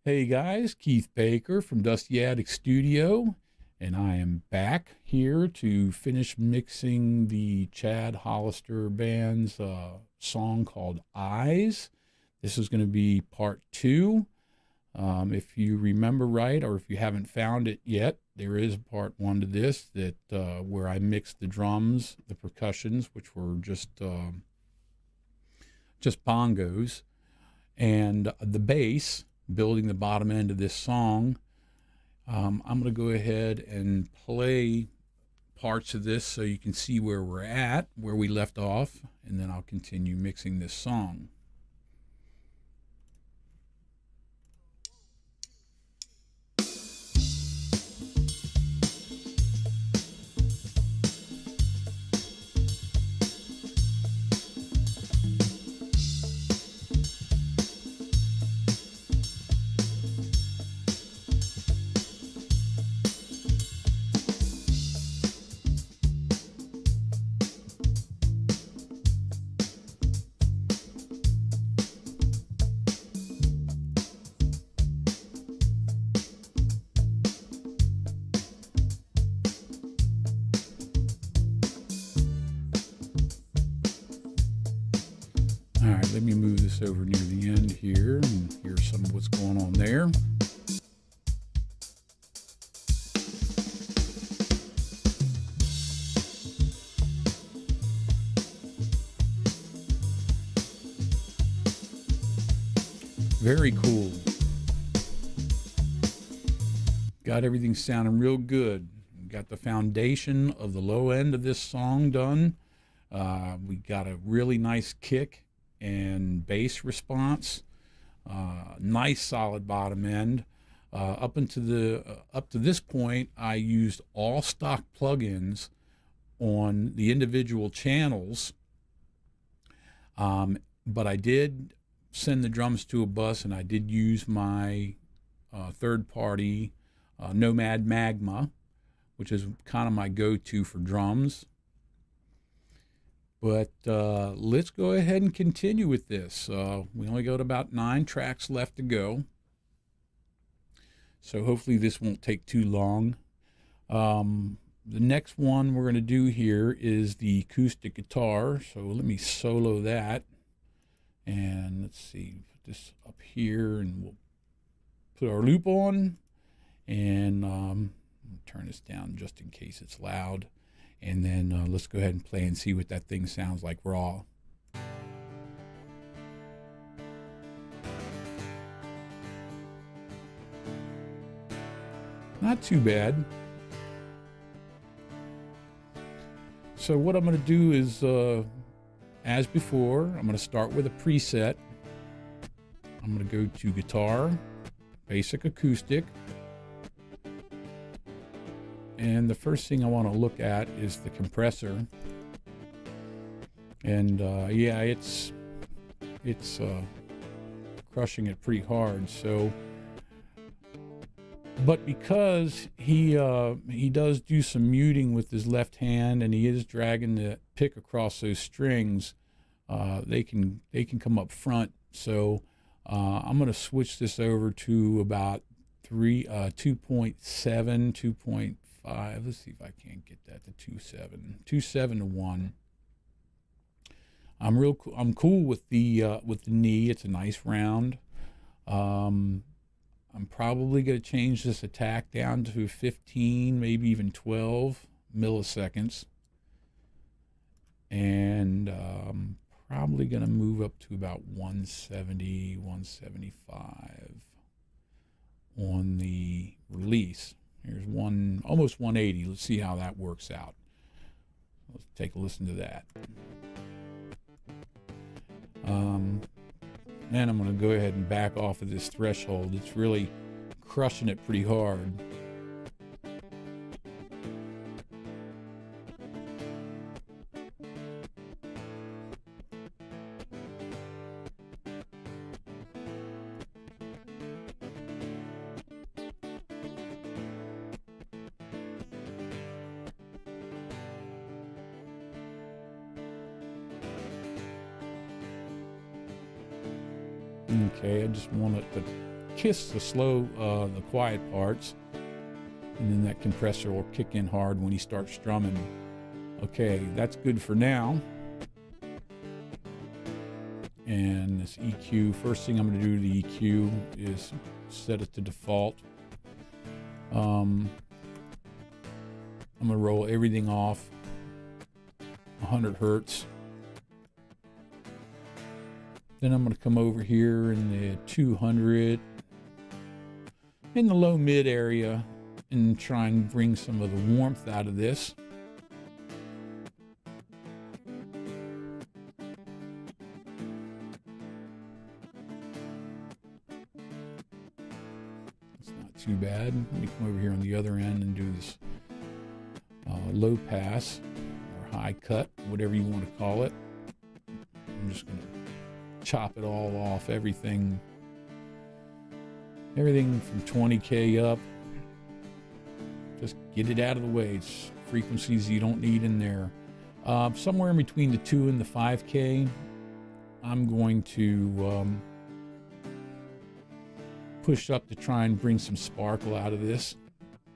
Hey guys, Keith Baker from Dusty Attic Studio, and I am back here to finish mixing the Chad Hollister Band's song called Eyes. This is going to be part two. If you remember right, or if you haven't found it yet, there is part one to this that where I mixed the drums, the percussions, which were just bongos, and the bass, building the bottom end of this song. I'm going to go ahead and play parts of this so you can see where we're at, where we left off, and then I'll continue mixing this song. All right, let me move this over near the end here and hear some of what's going on there. Very cool. Got everything sounding real good. Got the foundation of the low end of this song done. We got a really nice kick and bass response. Nice solid bottom end. Up to this point, I used all stock plugins on the individual channels, but I did send the drums to a bus, and I did use my third-party Nomad Magma, which is kind of my go-to for drums. But let's go ahead and continue with this. We only got about 9 tracks left to go, so hopefully this won't take too long. The next one we're going to do here is the acoustic guitar, so let me solo that. And let's see, put this up here, and we'll put our loop on, and turn this down just in case it's loud. And then let's go ahead and play and see what that thing sounds like raw. Not too bad. So what I'm going to do is, as before, I'm going to start with a preset. I'm going to go to guitar, basic acoustic. And the first thing I want to look at is the compressor. And yeah, it's crushing it pretty hard. So, but because he does do some muting with his left hand, and he is dragging the pick across those strings, they can come up front. So I'm going to switch this over to about 2.7, 2.5. Let's see if I can't get that to 2.7 to 1. I'm cool with the knee. It's a nice round. I'm probably going to change this attack down to 15, maybe even 12 milliseconds. And probably going to move up to about 170, 175 on the release. Here's almost 180. Let's see how that works out. Let's take a listen to that. And I'm going to go ahead and back off of this threshold. It's really crushing it pretty hard. Okay, I just want it to kiss the slow, the quiet parts, and then that compressor will kick in hard when you start strumming. Okay, that's good for now. And this EQ, first thing I'm going to do to the EQ is set it to default. I'm going to roll everything off 100 hertz. Then I'm going to come over here in the 200, in the low mid area, and try and bring some of the warmth out of this. It's not too bad. Let me come over here on the other end and do this low pass or high cut, whatever you want to call it. I'm just going to chop it all off, everything from 20K up. Just get it out of the way. It's frequencies you don't need in there. Somewhere in between the 2 and the 5K, I'm going to push up to try and bring some sparkle out of this,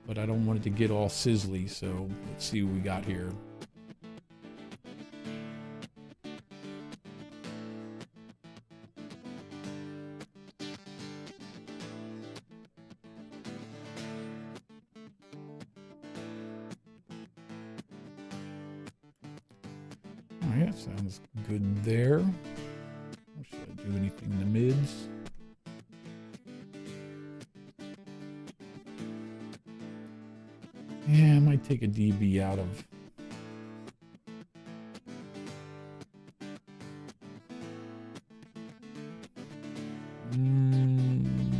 but I don't want it to get all sizzly, so let's see what we got here. Yeah, sounds good there. Should I do anything in the mids? Yeah, I might take a dB out of.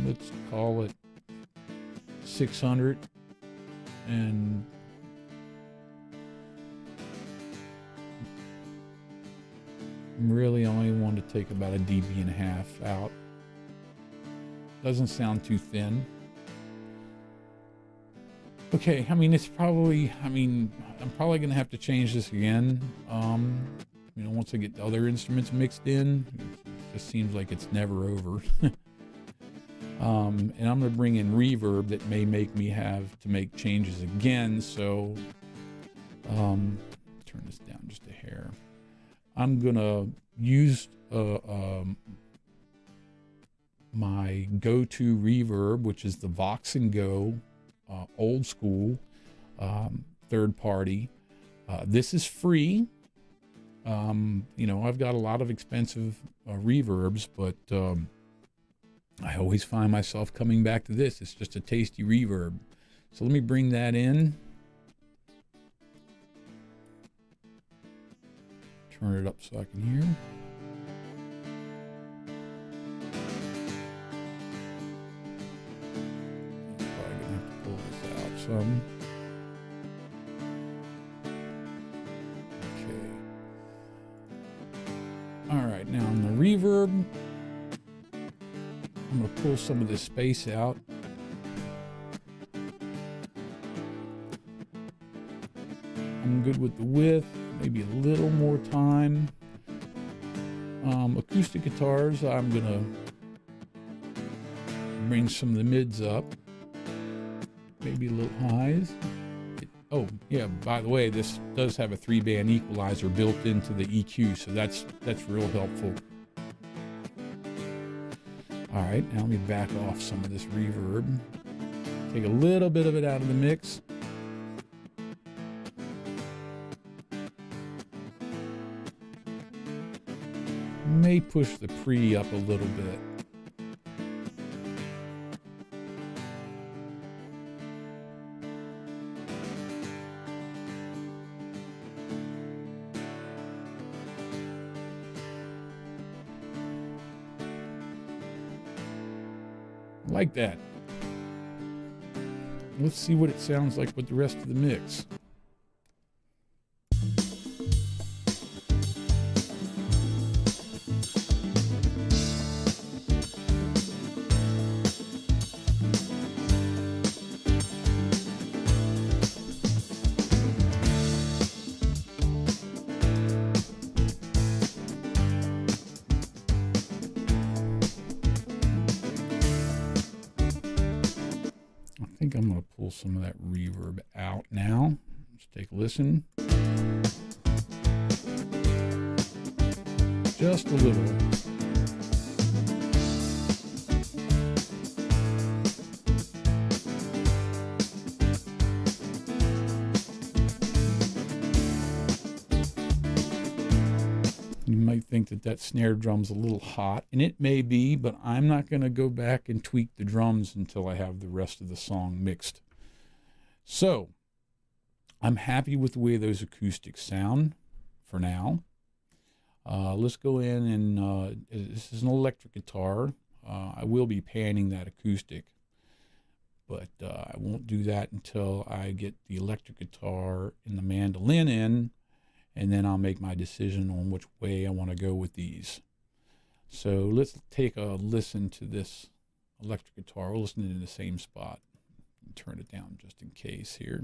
Let's call it 600, and really only want to take about a dB and a half out. Doesn't sound too thin. Okay, I mean, it's probably, I'm probably going to have to change this again. You know, once I get the other instruments mixed in, it just seems like it's never over. And I'm going to bring in reverb that may make me have to make changes again. So, turn this down just a hair. I'm going to use my go-to reverb, which is the Voxengo Oldskool third party. This is free. You know, I've got a lot of expensive reverbs, but I always find myself coming back to this. It's just a tasty reverb. So let me bring that in. Turn it up so I can hear. Probably gonna have to pull this out some. Okay. All right, now on the reverb, I'm gonna pull some of this space out. I'm good with the width. Maybe a little more time. Acoustic guitars, I'm gonna bring some of the mids up, maybe a little highs. Oh yeah, by the way, this does have a 3-band equalizer built into the EQ, so that's real helpful. All right, now let me back off some of this reverb. Take a little bit of it out of the mix. May push the pre up a little bit. Like that. Let's see what it sounds like with the rest of the mix. think I'm going to pull some of that reverb out now. Let's take a listen. Just a little. You might think that that snare drum's a little hot, and it may be, but I'm not going to go back and tweak the drums until I have the rest of the song mixed. So, I'm happy with the way those acoustics sound for now. Let's go in and, this is an electric guitar. I will be panning that acoustic, but I won't do that until I get the electric guitar and the mandolin in, and then I'll make my decision on which way I want to go with these. So let's take a listen to this electric guitar. We'll listen in the same spot. Turn it down just in case here.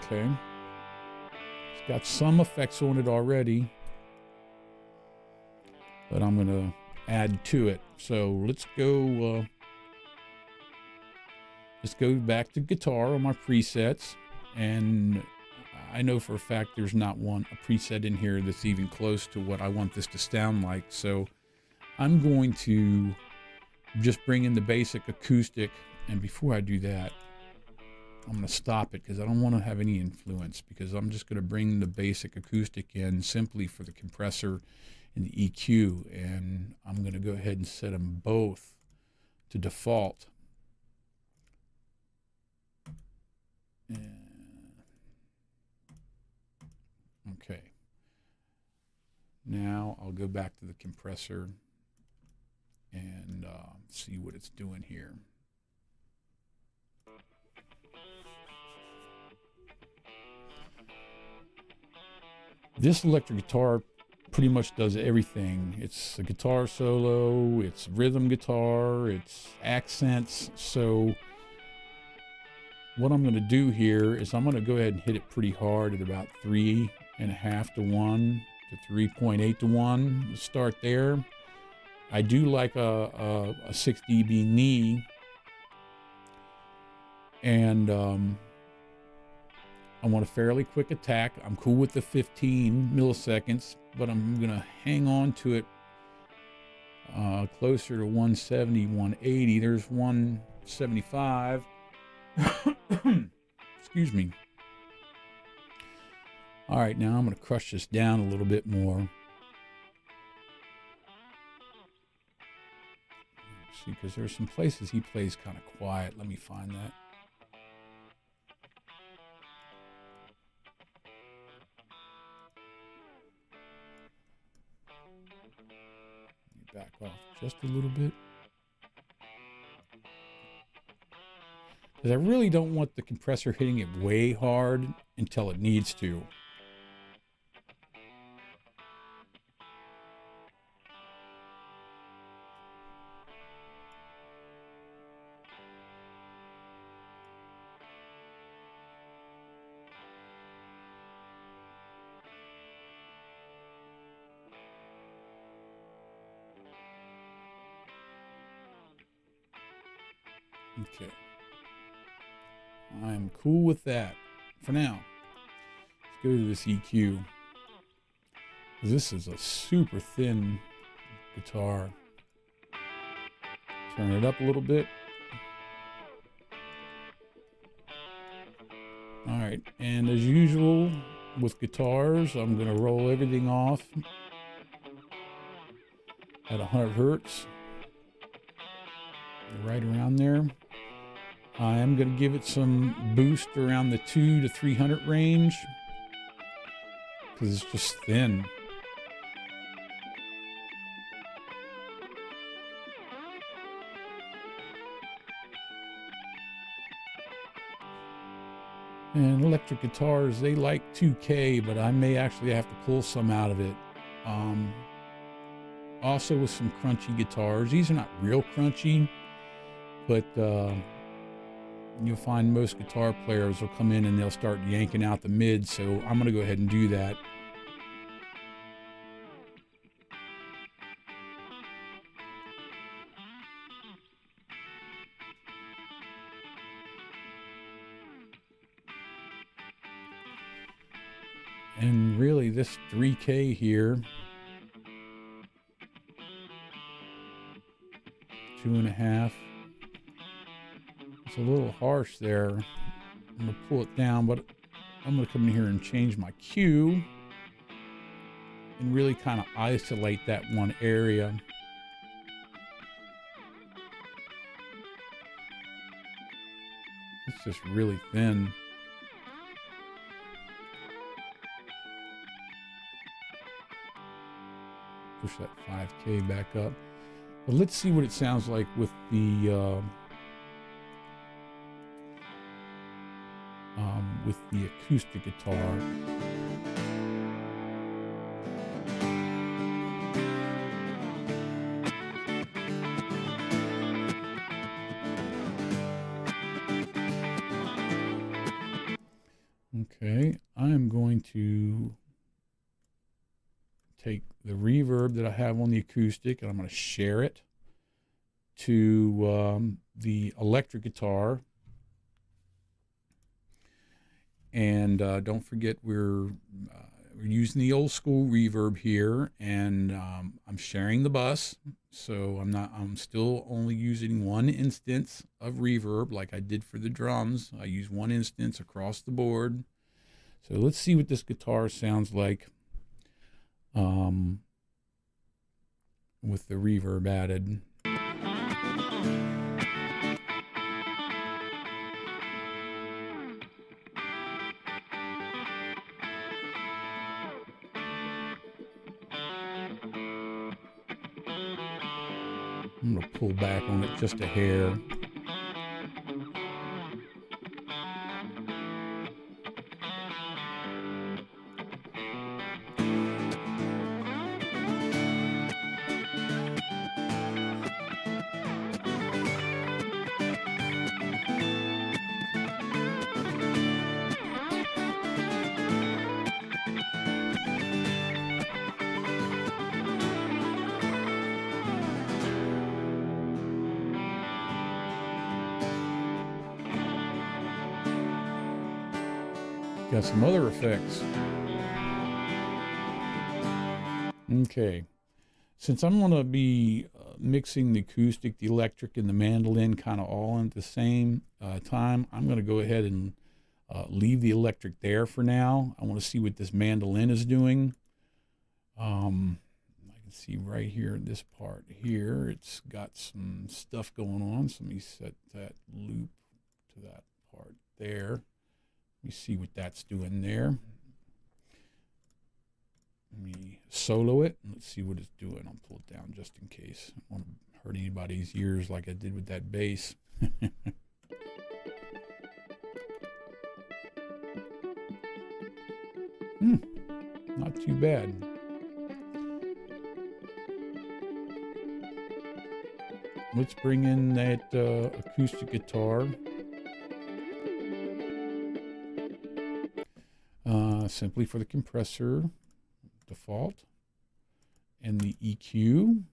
Okay. It's got some effects on it already, but I'm going to add to it. So let's go back to guitar on my presets, and I know for a fact there's not a preset in here that's even close to what I want this to sound like. So I'm going to just bring in the basic acoustic, and before I do that, I'm going to stop it because I don't want to have any influence, because I'm just going to bring the basic acoustic in simply for the compressor and the EQ, and I'm going to go ahead and set them both to default. Okay. Now I'll go back to the compressor and see what it's doing here. This electric guitar pretty much does everything. It's a guitar solo, it's rhythm guitar, it's accents. So what I'm going to do here is I'm going to go ahead and hit it pretty hard at about 3.5 to 1 to 3.8 to 1. Let's start there. I do like a 6 dB knee, and I want a fairly quick attack. I'm cool with the 15 milliseconds, but I'm going to hang on to it closer to 170, 180. There's 175. Excuse me. All right, now I'm going to crush this down a little bit more. Let's see, because there's some places he plays kind of quiet. Let me find that. Back off just a little bit, because I really don't want the compressor hitting it way hard until it needs to. Okay, I'm cool with that for now. Let's go to this EQ. This is a super thin guitar. Turn it up a little bit. All right, and as usual with guitars, I'm going to roll everything off at 100 hertz, right around there. I am going to give it some boost around the 200 to 300 range, because it's just thin. And electric guitars, they like 2K, but I may actually have to pull some out of it. Also with some crunchy guitars. These are not real crunchy, but you'll find most guitar players will come in and they'll start yanking out the mids, so I'm going to go ahead and do that. And really, this 3K here, 2.5, it's a little harsh there. I'm going to pull it down, but I'm going to come in here and change my Q and really kind of isolate that one area. It's just really thin. Push that 5K back up. But let's see what it sounds like with the acoustic guitar. Okay, I'm going to take the reverb that I have on the acoustic and I'm going to share it to the electric guitar. And don't forget we're using the Oldskool reverb here, and I'm sharing the bus, so I'm still only using one instance of reverb like I did for the drums. I use one instance across the board. So let's see what this guitar sounds like with the reverb added. I'm going to pull back on it just a hair. Got some other effects. Okay, since I'm going to be mixing the acoustic, the electric, and the mandolin kind of all at the same time, I'm going to go ahead and leave the electric there for now. I want to see what this mandolin is doing. I can see right here in this part here, it's got some stuff going on. So let me set that loop to that part there. Let me see what that's doing there. Let me solo it. Let's see what it's doing. I'll pull it down just in case. I don't want to hurt anybody's ears like I did with that bass. Not too bad. Let's bring in that acoustic guitar. Simply for the compressor default and the EQ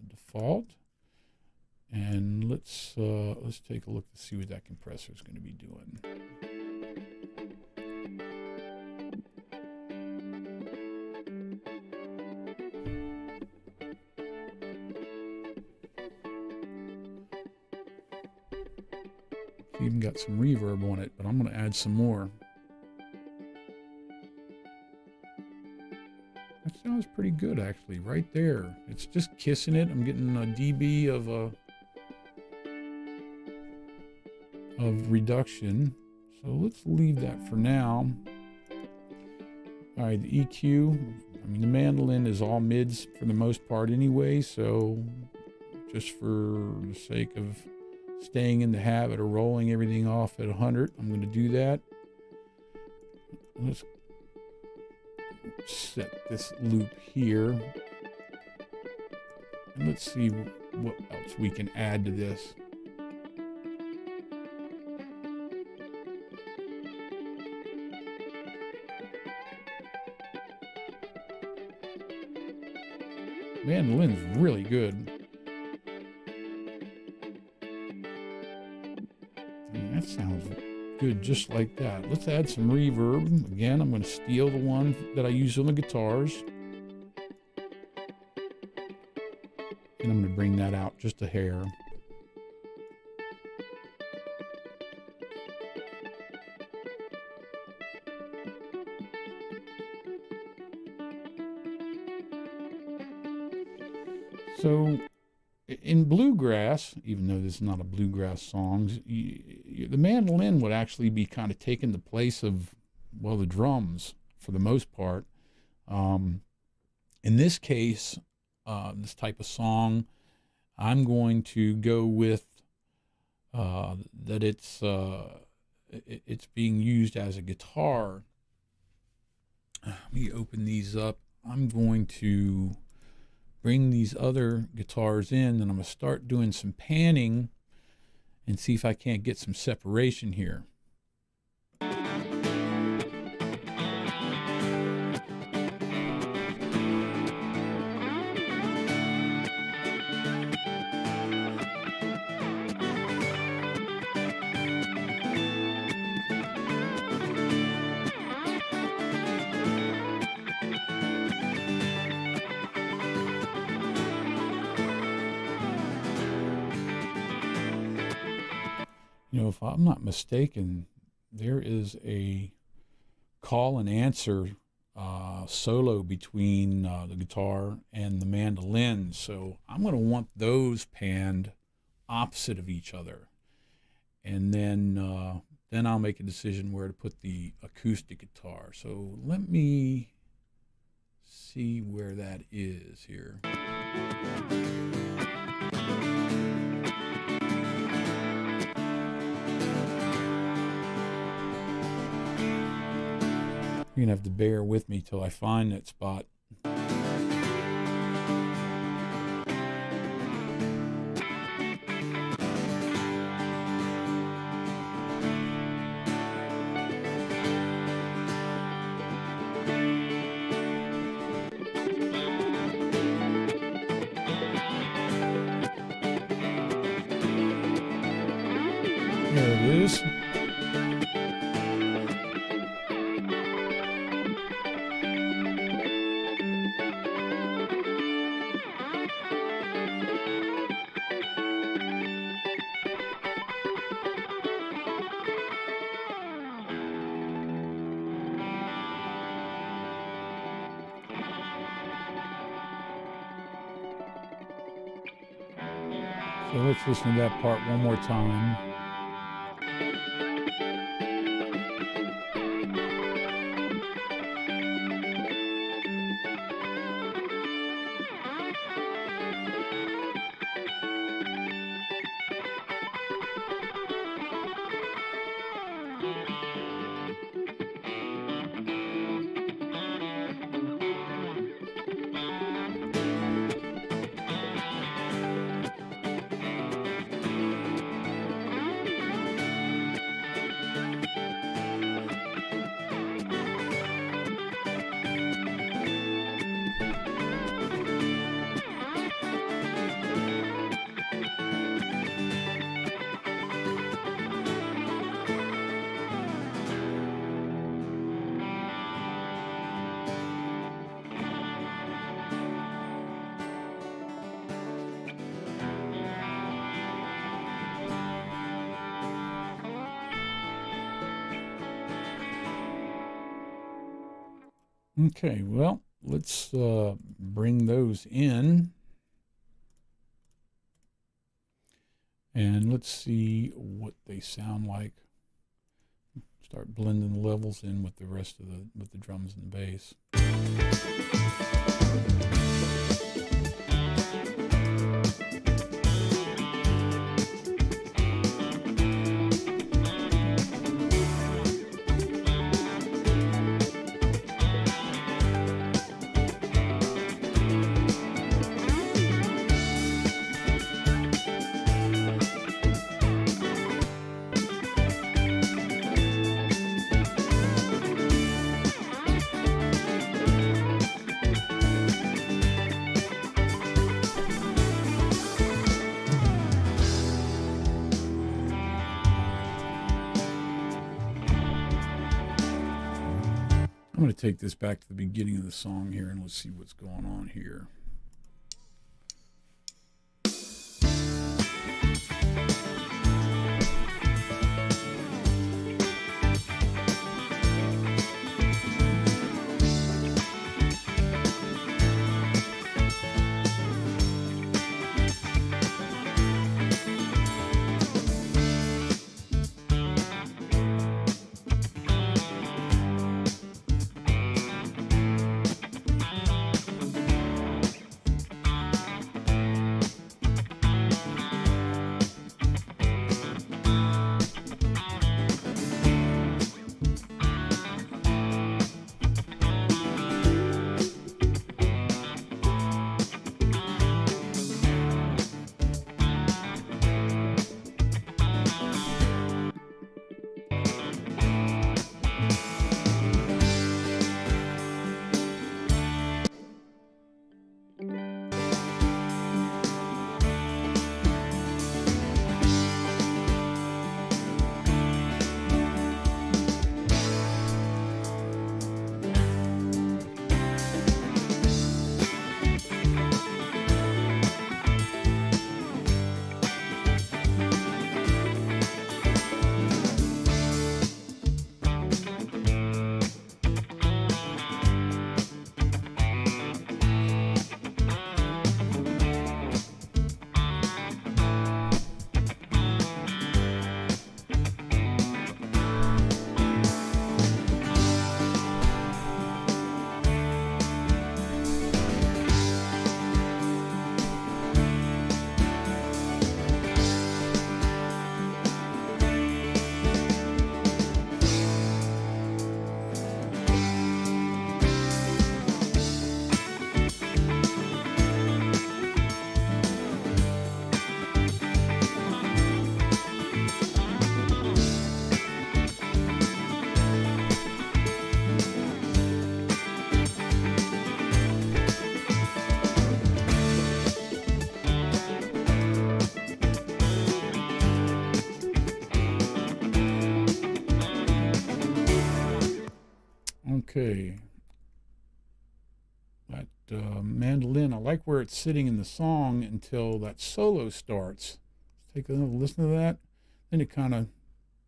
default, and let's take a look to see what that compressor is going to be doing. It's even got some reverb on it, but I'm going to add some more. That sounds pretty good, actually, right there. It's just kissing it. I'm getting a dB of reduction. So let's leave that for now. All right, the EQ. I mean, the mandolin is all mids for the most part anyway, so just for the sake of staying in the habit of rolling everything off at 100, I'm going to do that. Let's set this loop here, and let's see what else we can add to this. mandolin's really good. And that sounds good just like that. Let's add some reverb. Again, I'm going to steal the one that I use on the guitars. And I'm going to bring that out just a hair. So in bluegrass, even though this is not a bluegrass song, the mandolin would actually be kind of taking the place of, well, the drums for the most part. In this case, this type of song, I'm going to go with that it's being used as a guitar. Let me open these up. I'm going to bring these other guitars in, and I'm going to start doing some panning and see if I can't get some separation here. You know, if I'm not mistaken, there is a call and answer solo between the guitar and the mandolin. So I'm going to want those panned opposite of each other. And then I'll make a decision where to put the acoustic guitar. So let me see where that is here. You're going to have to bear with me till I find that spot. There it is. So let's listen to that part one more time. Okay, well, let's bring those in. And let's see what they sound like. Start blending the levels in with the rest of the drums and the bass. I'm going to take this back to the beginning of the song here, and let's see what's going on here. Okay, that mandolin, I like where it's sitting in the song until that solo starts. Let's take a listen to that. Then it kind of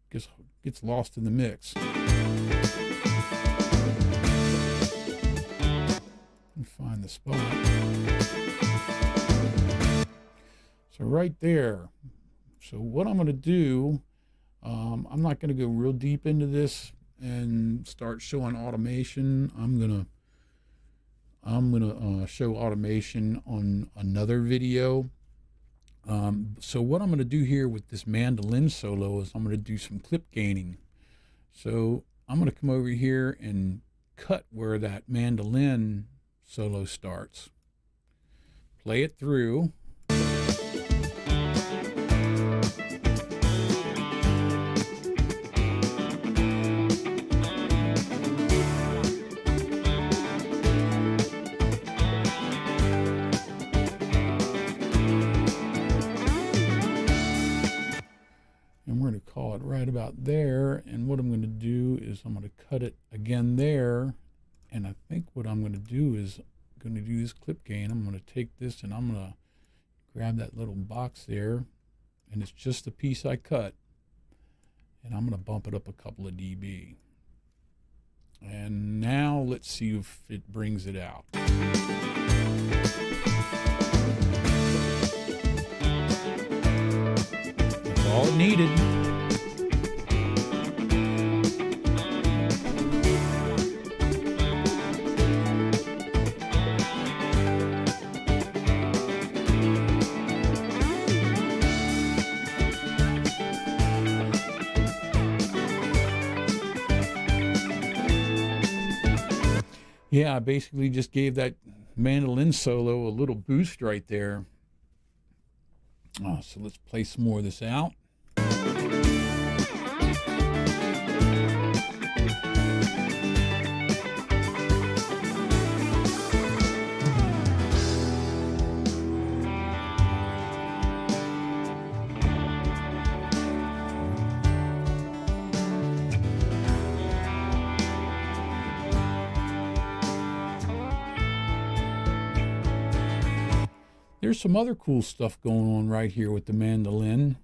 gets lost in the mix. Let me find the spot. So right there. So what I'm going to do, I'm not going to go real deep into this and start showing automation. I'm gonna show automation on another video. So what I'm gonna do here with this mandolin solo is I'm gonna do some clip gaining. So I'm gonna come over here and cut where that mandolin solo starts. Play it through. Call it right about there, and what I'm going to do is I'm going to cut it again there, and I think what I'm going to do is going to do this clip gain. I'm going to take this and I'm going to grab that little box there, and it's just the piece I cut, and I'm going to bump it up a couple of dB. And now let's see if it brings it out. That's all it needed. Yeah, I basically just gave that mandolin solo a little boost right there. So let's play some more of this out. There's some other cool stuff going on right here with the mandolin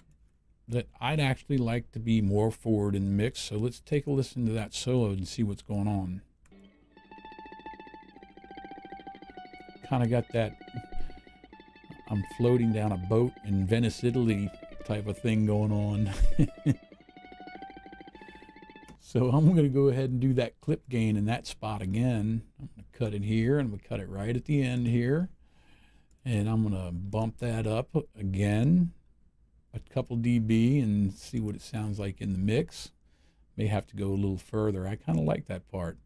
that I'd actually like to be more forward in the mix. So let's take a listen to that solo and see what's going on. Kind of got that I'm floating down a boat in Venice, Italy type of thing going on. So I'm going to go ahead and do that clip gain in that spot again. I'm going to cut it here, and I'm going to cut it right at the end here. And I'm going to bump that up again a couple dB and see what it sounds like in the mix. May have to go a little further. I kind of like that part.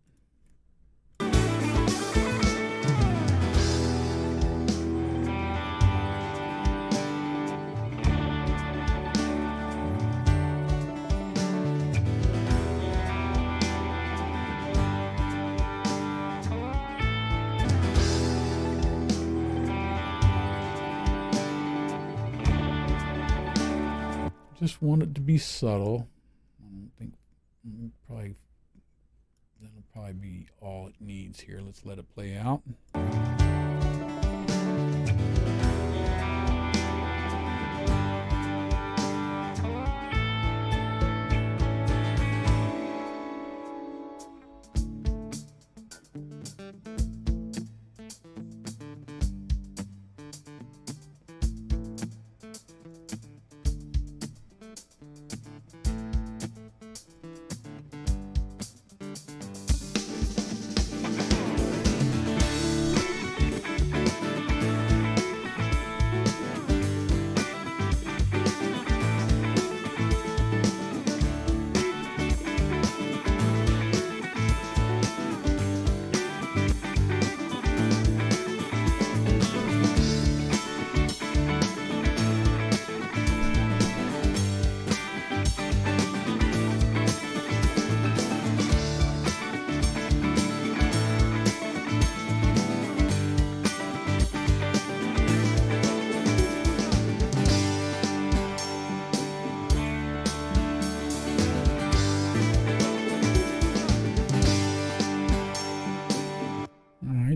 Just want it to be subtle. I don't think that'll probably be all it needs here. Let's let it play out.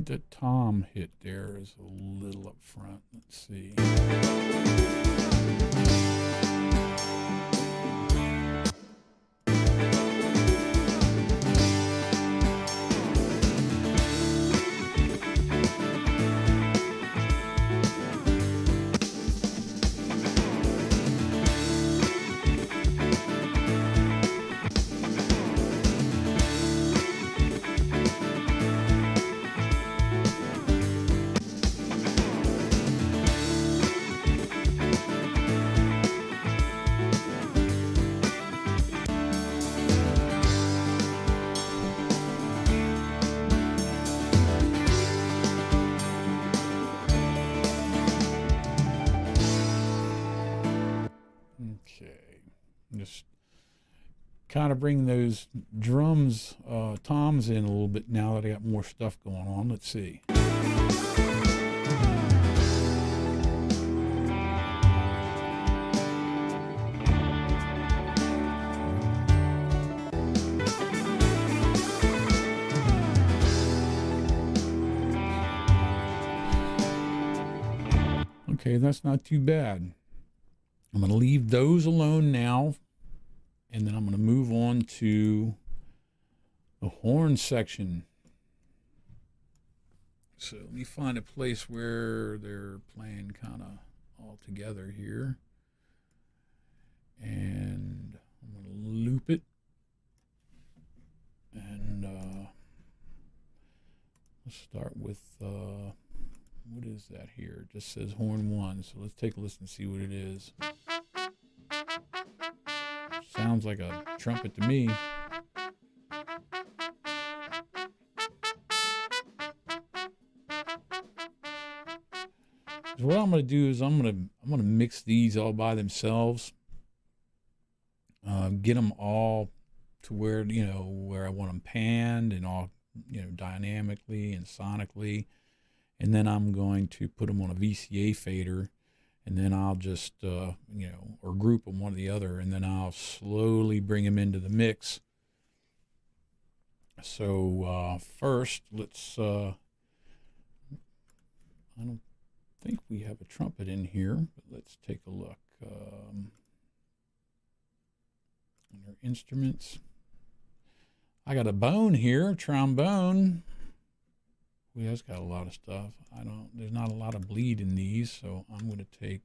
That tom hit there is a little up front. Let's see. Just kind of bring those drums, toms in a little bit now that I got more stuff going on. Let's see. Okay, that's not too bad. I'm going to leave those alone now, and then I'm going to move on to the horn section. So let me find a place where they're playing kind of all together here. And I'm going to loop it. And let's start with, what is that here? It just says horn 1. So let's take a listen and see what it is. Sounds like a trumpet to me. So what I'm going to do is I'm going to mix these all by themselves. Get them all to where, you know, where I want them panned and all, you know, dynamically and sonically. And then I'm going to put them on a VCA fader, and then I'll just, you know, or group them one or the other, and then I'll slowly bring them into the mix. So first, let's, think we have a trumpet in here, but let's take a look. Under instruments, I got a bone here, trombone. Well, that's got a lot of stuff. There's not a lot of bleed in these, so I'm going to take,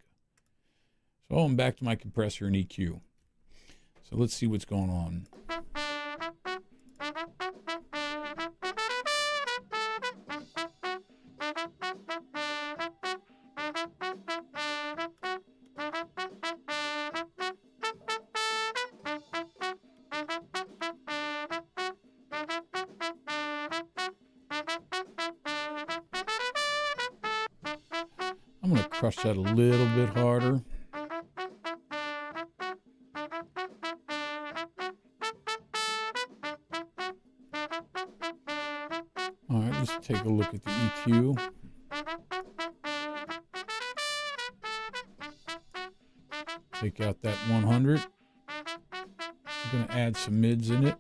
so I'm back to my compressor and EQ. So let's see what's going on. I'm going to crush that a little bit harder. All right, let's take a look at the EQ. Take out that 100. I'm going to add some mids in it.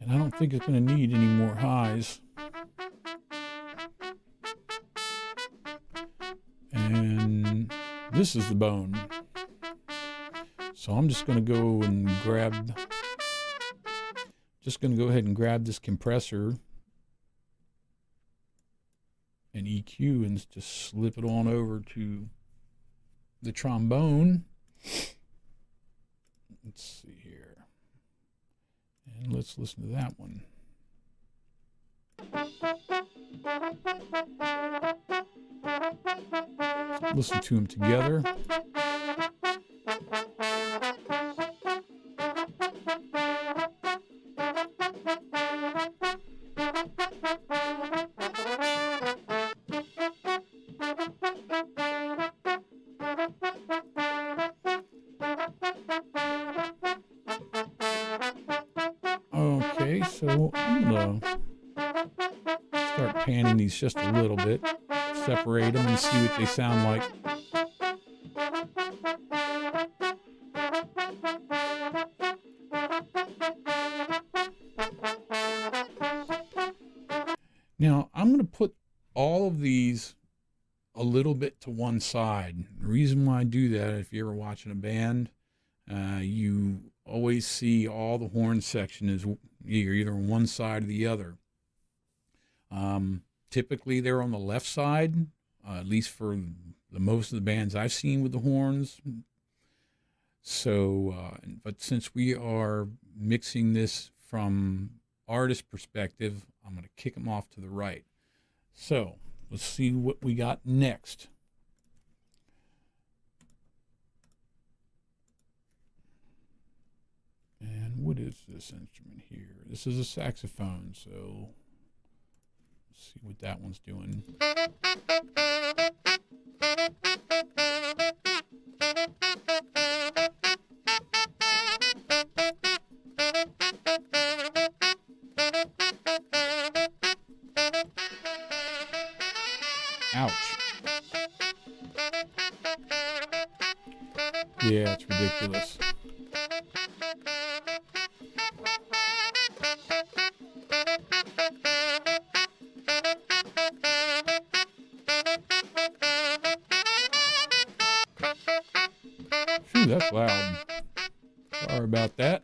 And I don't think it's going to need any more highs. And this is the bone. So I'm just going to go and grab, go ahead and grab this compressor and EQ and just slip it on over to the trombone. Let's see here. And let's listen to that one. Listen to them together. Okay, so I'm going to start panning these just a little bit, separate them and see what they sound like. Now, I'm going to put all of these a little bit to one side. The reason why I do that, if you're ever watching a band, you always see all the horn section is either on one side or the other. Typically they're on the left side, at least for the most of the bands I've seen with the horns. So, but since we are mixing this from artist perspective, I'm going to kick them off to the right. So let's see what we got next. And what is this instrument here? This is a saxophone, so let's see what that one's doing. Ouch. Yeah, it's ridiculous. Phew, that's loud. Sorry about that.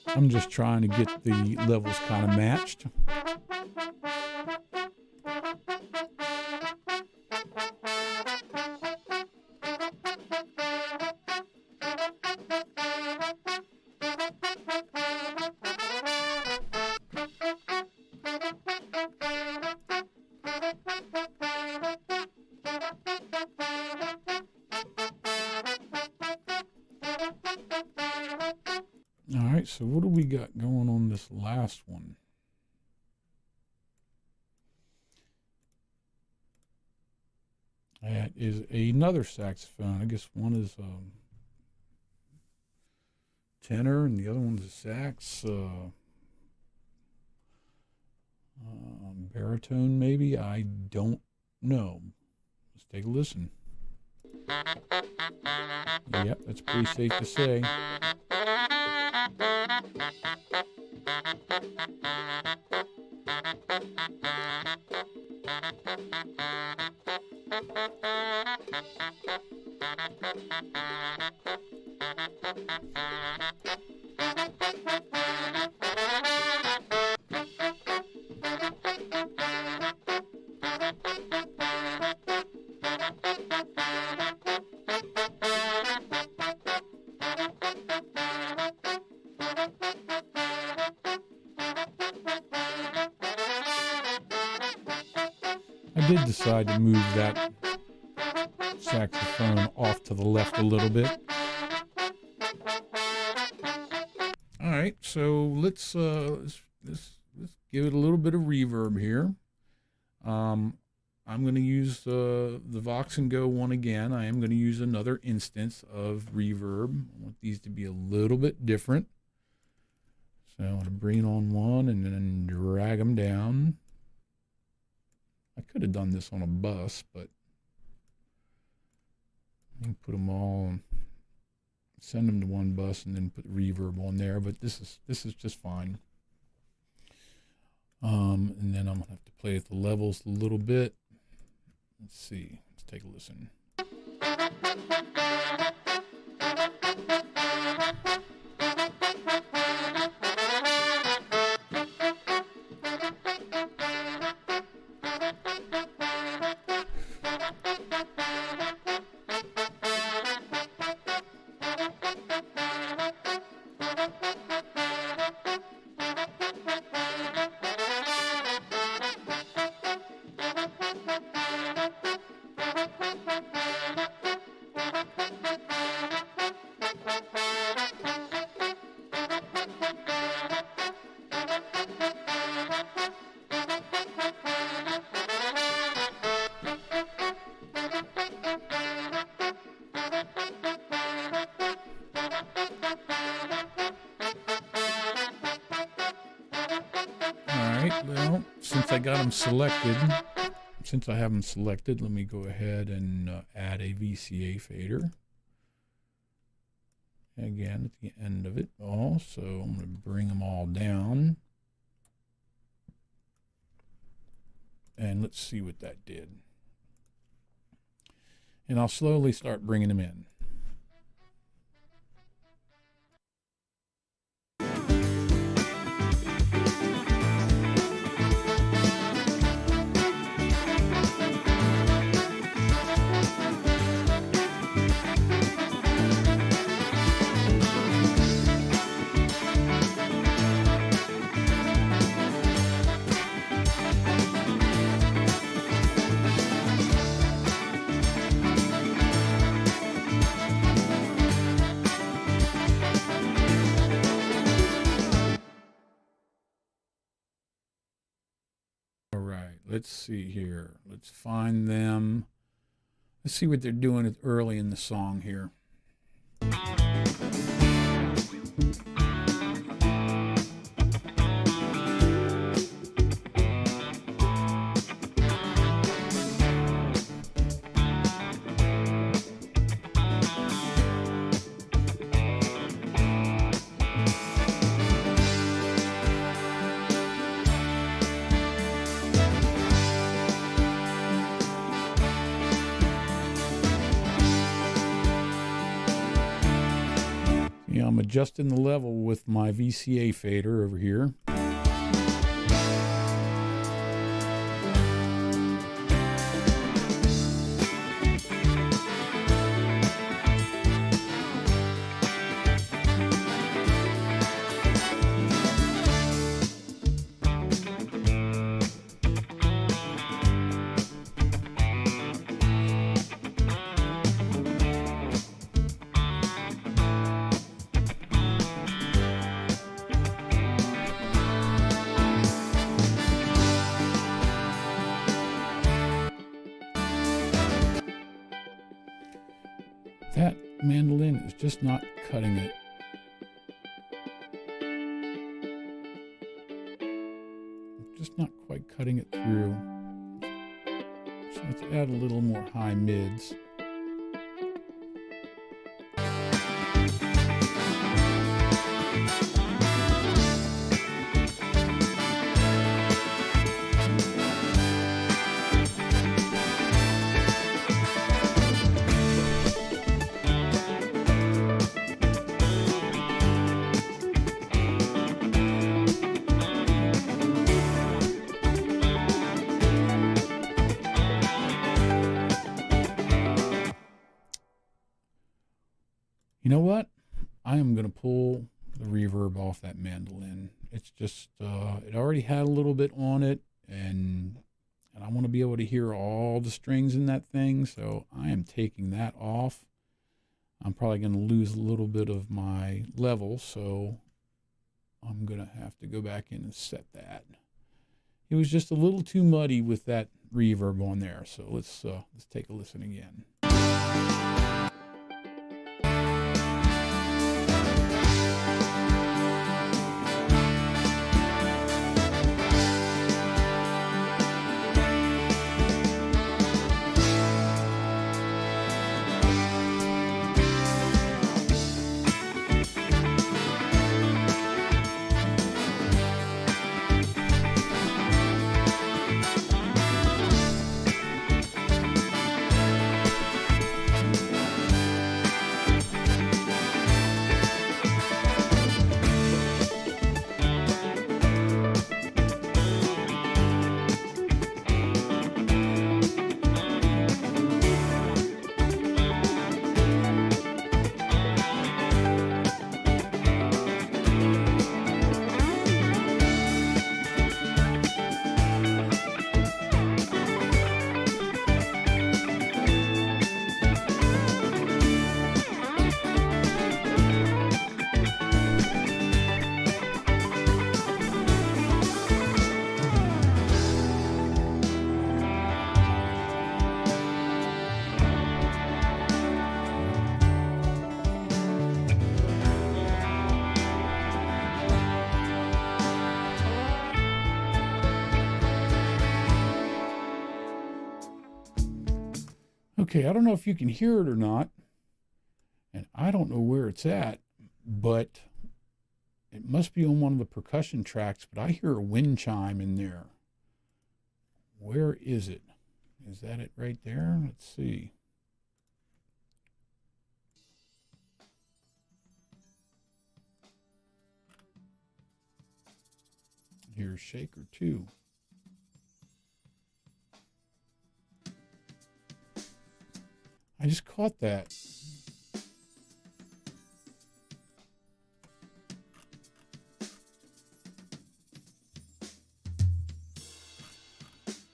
I'm just trying to get the levels kind of matched. All right, so what do we got going on this last one? That is another saxophone. I guess one is tenor and the other one's a sax. Baritone, maybe? I don't know. Let's take a listen. Yep, that's pretty safe to say. I did decide to move that saxophone off to the left a little bit. All right, so let's give it a little bit of reverb here. I'm going to use the Voxengo one again. I am going to use another instance of reverb. I want these to be a little bit different. So I'm going to bring on one and then drag them down. I could have done this on a bus, but I can put them all, send them to one bus, and then put reverb on there. But this is just fine. And then I'm gonna have to play with the levels a little bit. Let's see. Let's take a listen. Well, since I got them selected, since I have them selected, let me go ahead and add a VCA fader. Again, at the end of it all. So I'm going to bring them all down. And let's see what that did. And I'll slowly start bringing them in. Let's see here. Let's find them. Let's see what they're doing early in the song here. I'm adjusting the level with my VCA fader over here. mandolin is just not cutting it. Just not quite cutting it through. So let's add a little more high mids. You know what? I am going to pull the reverb off that mandolin. It's just, it already had a little bit on it, and I want to be able to hear all the strings in that thing, so I am taking that off. I'm probably going to lose a little bit of my level, so I'm going to have to go back in and set that. It was just a little too muddy with that reverb on there, so let's take a listen again. Okay, I don't know if you can hear it or not, and I don't know where it's at, but it must be on one of the percussion tracks, but I hear a wind chime in there. Where is it? Is that it right there? Let's see. Here's shaker too. I just caught that.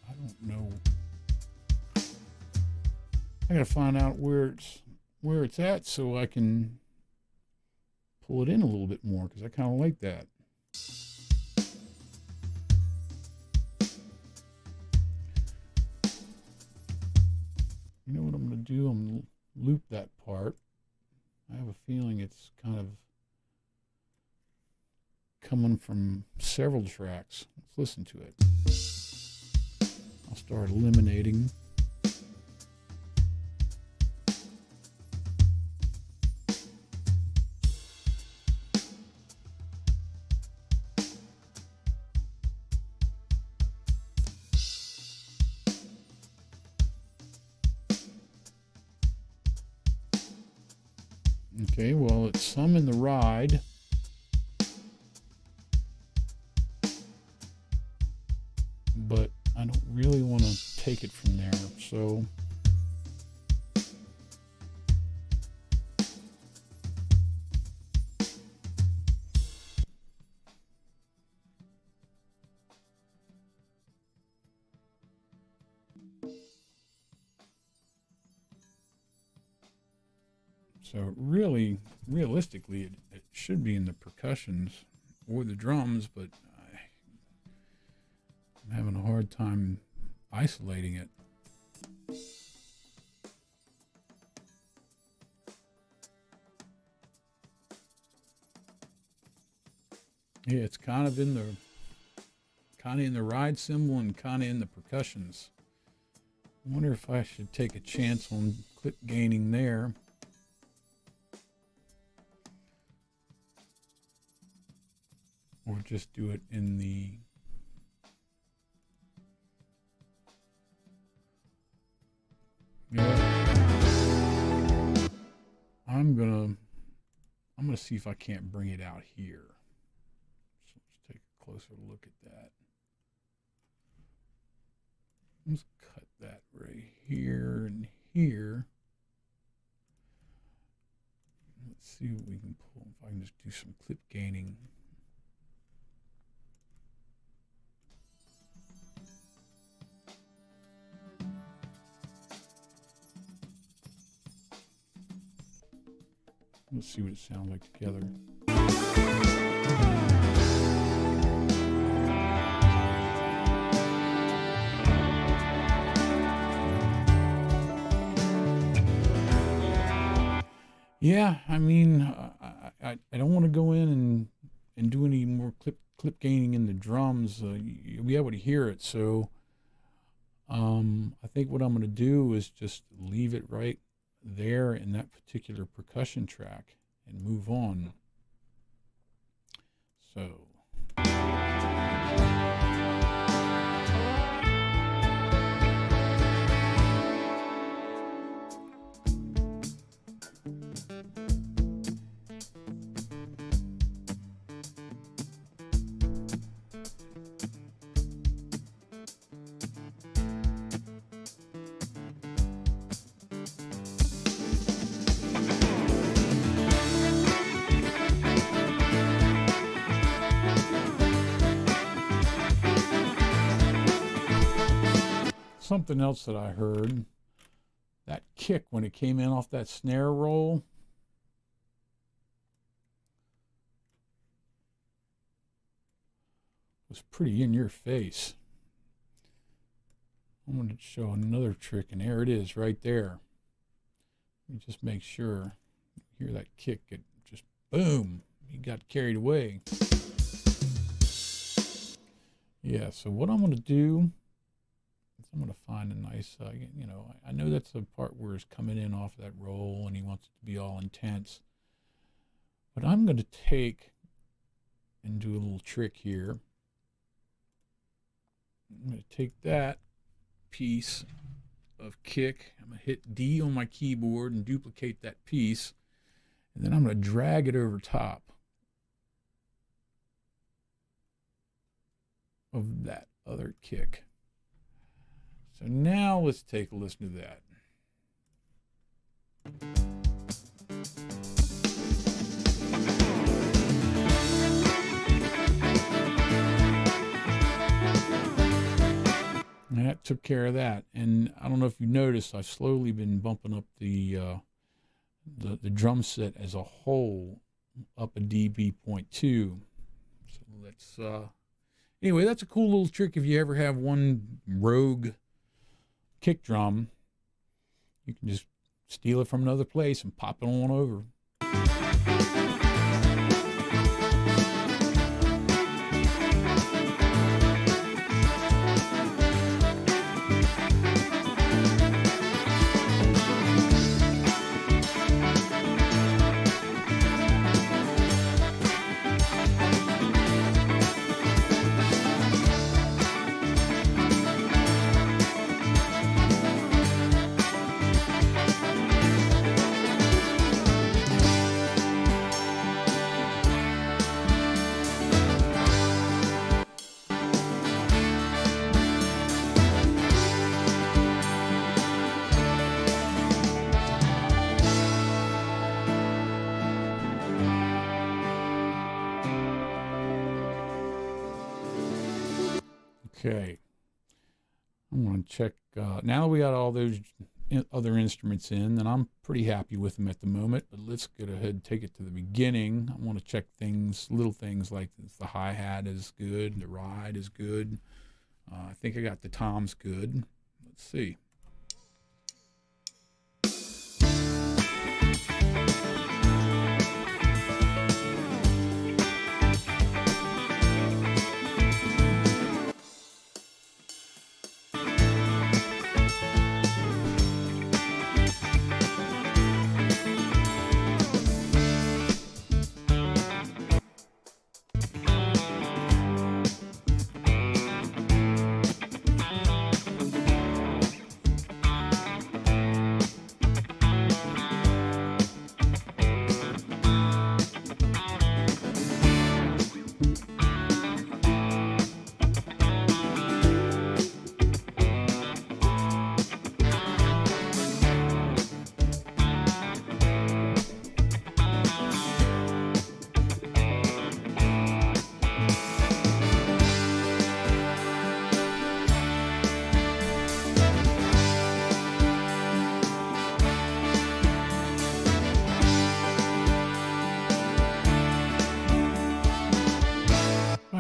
I don't know. I gotta find out where it's at so I can pull it in a little bit more, because I kind of like that. You know what I'm going to do? I'm going to loop that part. I have a feeling it's kind of coming from several tracks. Let's listen to it. I'll start eliminating. Okay, well, it's some in the ride. But I don't really want to take it from there, so really, realistically, it should be in the percussions or the drums, but I'm having a hard time isolating it. Yeah, it's kind of in the ride cymbal and kind of in the percussions. I wonder if I should take a chance on clip gaining there. Or just do it in the I'm gonna see if I can't bring it out here. So let's take a closer look at that. Let's cut that right here and here. Let's see what we can pull. If I can just do some clip gaining. Let's see what it sounds like together. Yeah, I mean, I don't want to go in and do any more clip gaining in the drums. You'll be able to hear it. So I think what I'm going to do is just leave it right there in that particular percussion track and move on. So something else that I heard, that kick when it came in off that snare roll, was pretty in your face. I'm going to show another trick, and there it is right there. Let me just make sure you hear that kick. It just boom, you got carried away. Yeah, so what I'm going to do, I'm going to find a nice, I know that's the part where it's coming in off that roll and he wants it to be all intense. But I'm going to take and do a little trick here. I'm going to take that piece of kick. I'm going to hit D on my keyboard and duplicate that piece. And then I'm going to drag it over top of that other kick. So now let's take a listen to that. And that took care of that. And I don't know if you noticed, I've slowly been bumping up the drum set as a whole up a dB.2. So let's anyway, that's a cool little trick if you ever have one rogue kick drum. You can just steal it from another place and pop it on over. Okay, I'm going to check, now that we got all those other instruments in, and I'm pretty happy with them at the moment, but let's go ahead and take it to the beginning. I want to check things, little things like if the hi-hat is good, the ride is good. I think I got the toms good. Let's see.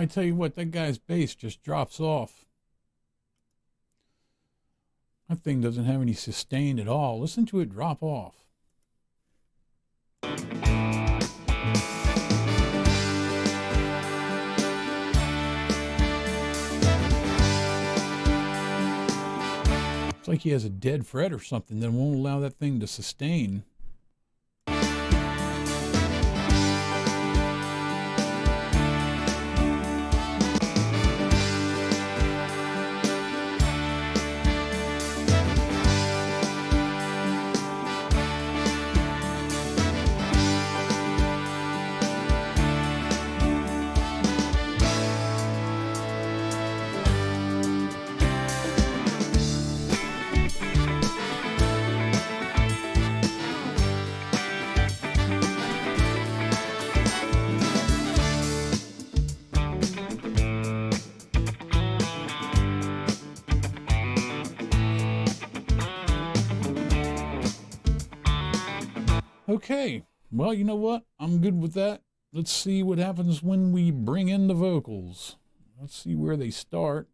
I tell you what, that guy's bass just drops off. That thing doesn't have any sustain at all. Listen to it drop off. It's like he has a dead fret or something that won't allow that thing to sustain. Okay, well, you know what? I'm good with that. Let's see what happens when we bring in the vocals. Let's see where they start.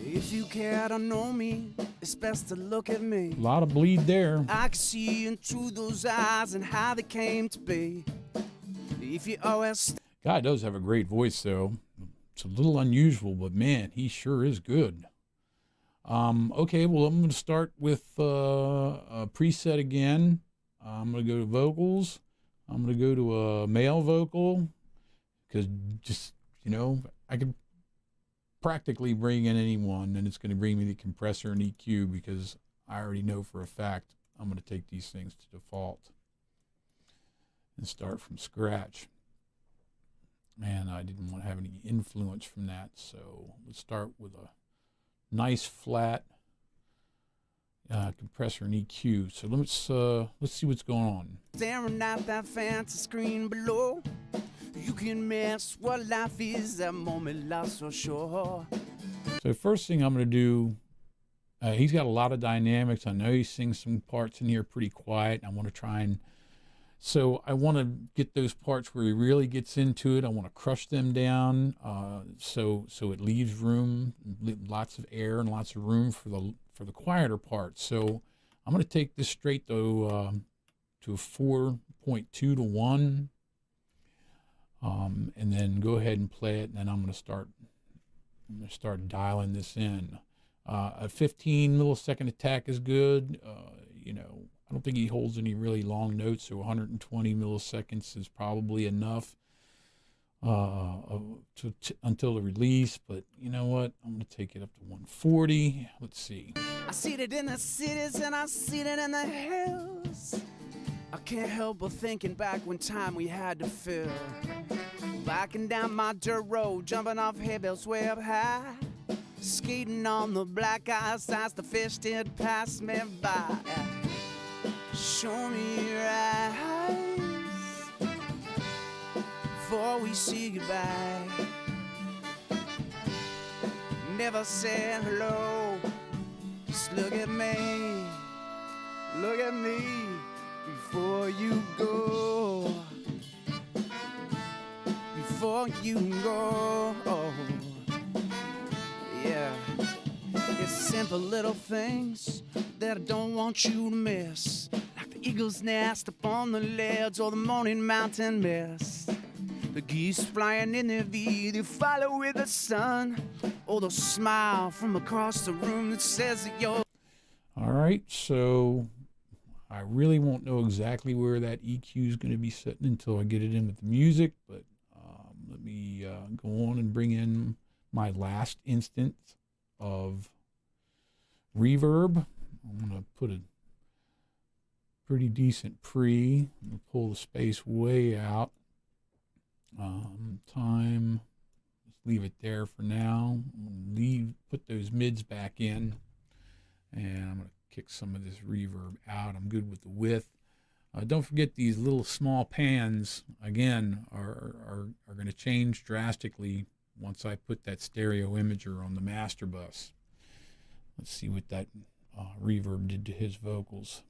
If you care to know me, it's best to look at me. A lot of bleed there. I can see into those eyes and how they came to be. If you always... Guy does have a great voice, though. It's a little unusual, but man, he sure is good. Okay, well, I'm going to start with a preset again. I'm going to go to vocals. I'm going to go to a male vocal because just, you know, I can practically bring in anyone and it's going to bring me the compressor and EQ because I already know for a fact I'm going to take these things to default and start from scratch. Man, I didn't want to have any influence from that, so let's start with a nice flat compressor and EQ. So let's see what's going on. Staring at that fancy screen below, you can miss what life is, that moment lost for sure. So first thing I'm going to do, he's got a lot of dynamics. I know he sings some parts in here pretty quiet. I want to try and, so I want to get those parts where he really gets into it. I want to crush them down so it leaves room, lots of air and lots of room for the quieter parts. So I'm going to take this straight to a 4.2 to 1, and then go ahead and play it. And then I'm going to start dialing this in. A 15 millisecond attack is good. You know, I don't think he holds any really long notes, so 120 milliseconds is probably enough until the release. But you know what? I'm going to take it up to 140. Let's see. I see it in the cities and I see it in the hills. I can't help but thinking back when time we had to fill. Backing down my dirt road, jumping off hay bales way up high. Skating on the black ice as the fish did pass me by. Show me your eyes before we say goodbye. Never said hello, just look at me before you go, before you go. Yeah, it's simple little things that I don't want you to miss, like the eagle's nest upon the ledge or the morning mountain mist. The geese flying in their V, they follow with the sun, or the smile from across the room that says that you're... All right, so I really won't know exactly where that EQ is going to be sitting until I get it in with the music, but let me go on and bring in my last instance of reverb. I'm going to put a pretty decent pre. I'm going to pull the space way out. Time, let's leave it there for now. I'm going to put those mids back in, and I'm going to kick some of this reverb out. I'm good with the width. Don't forget these little small pans, again, are going to change drastically once I put that stereo imager on the master bus. Let's see what that reverb did to his vocals.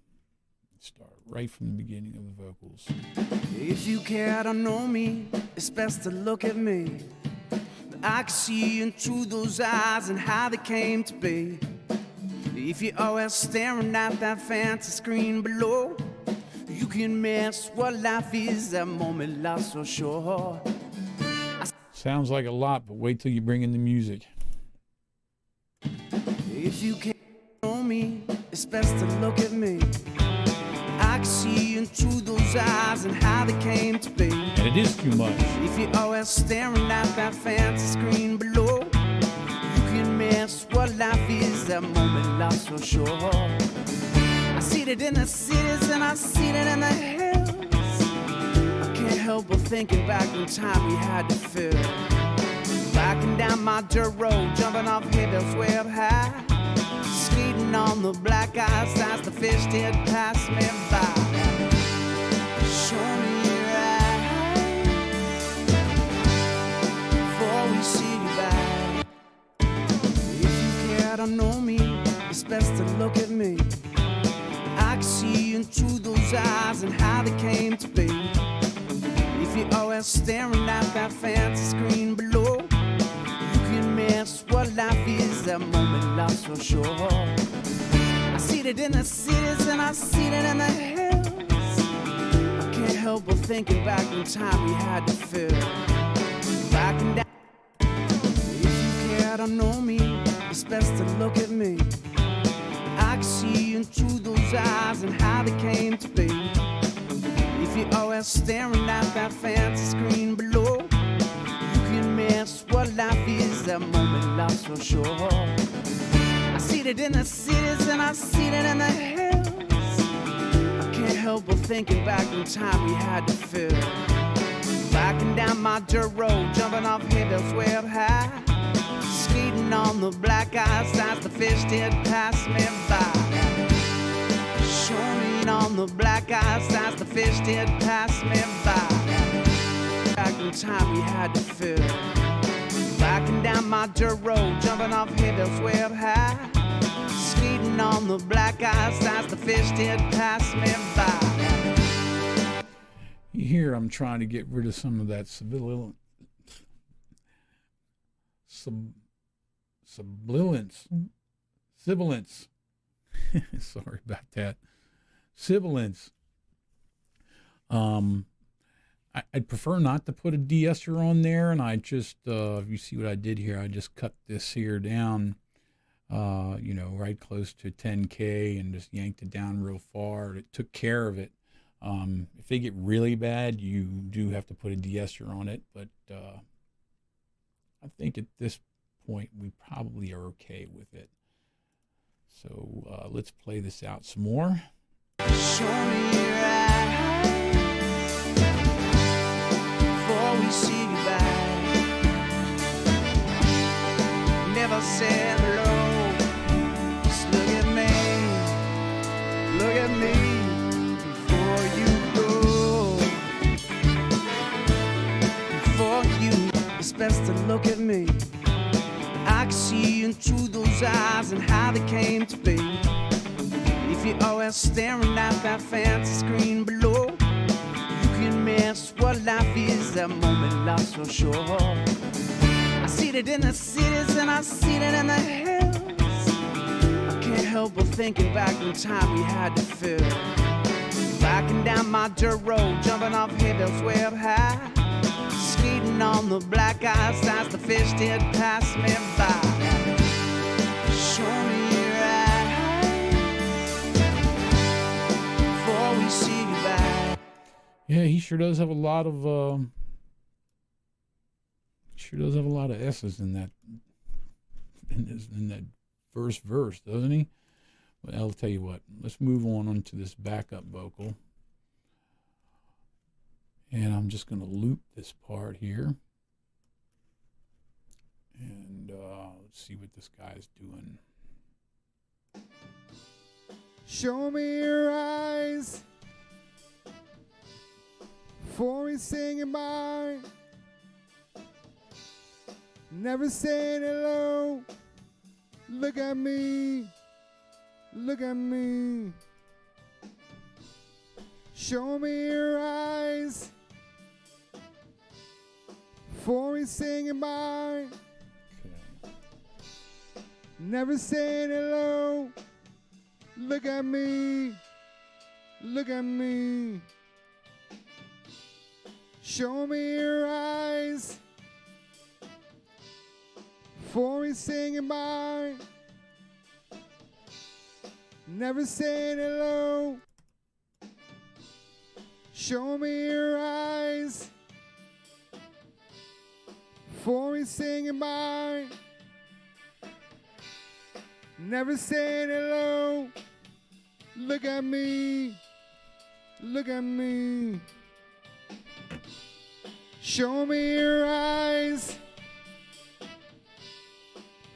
start right from the beginning of the vocals. If you care to know me, it's best to look at me. I can see into those eyes and how they came to be. If you're always staring at that fancy screen below, you can miss what life is, that moment lost so sure. Sounds like a lot, but wait till you bring in the music. If you can't know me, it's best to look at me. I can see into those eyes and how they came to be. And it is too much. If you're always staring at that fancy screen below, you can miss what life is, that moment lost so sure. I see it in the cities and I see it in the hills. I can't help but thinking back in time we had to fill. Backing down my dirt road, jumping off hills way up high, skating on the black ice as the fish did pass me by. Show me your eyes before we see you back. If you care to know me, it's best to look at me. I can see into those eyes and how they came to be. If you're always staring at that fancy screen below, you can miss what life is, that moment lost so sure. I see it in the cities and I see it in the hills. I can't help but thinking back in time we had to fill. Backing down. If you care to know me, it's best to look at me. I can see into those eyes and how they came to be. If you're always staring at that fancy screen below, you can miss what life is, that moment lost so sure. I see it in the cities and I see it in the hills. I can't help but thinking back in time we had to fill. Backing down my dirt road, jumping off hills way up high, skating on the black ice as the fish did pass me by. Showing on the black ice as the fish did pass me by. Back in time we had to fill. Backing down my dirt road, jumping off hills way up high, skating on the black ice as the fish did pass me by. You hear I'm trying to get rid of some of that sibilance. Sibilance. Sorry about that. Sibilance. I'd prefer not to put a de-esser on there, and I just, if you see what I did here, I just cut this here down, right close to 10K and just yanked it down real far. It took care of it. If they get really bad, you do have to put a de-esser on it, but I think at this point we probably are okay with it. So let's play this out some more. Show me your eyes before we see you back. Never said hello, just look at me before you go. Before you, it's best to look at me. I can see into those eyes and how they came to be. If you're always staring at that fancy screen below, you can miss what life is, that moment lost so sure. I see it in the cities and I see it in the hills. I can't help but thinking back in time we had to fill. Backing down my dirt road, jumping off hills way up high, skating on the black ice as the fish did pass me by. Show me your eyes before we see you back. Yeah, he sure does have a lot of S's in that in that first verse, doesn't he? Well, I'll tell you what. Let's move on to this backup vocal. And I'm just going to loop this part here. And let's see what this guy's doing. Show me your eyes before we say goodbye. Never saying hello. Look at me. Look at me. Show me your eyes. Before we say goodbye. Okay. Never saying hello. Look at me. Look at me. Show me your eyes. Before we say goodbye. Never saying hello. Show me your eyes. Before we say goodbye. Never saying hello. Look at me. Look at me. Show me your eyes.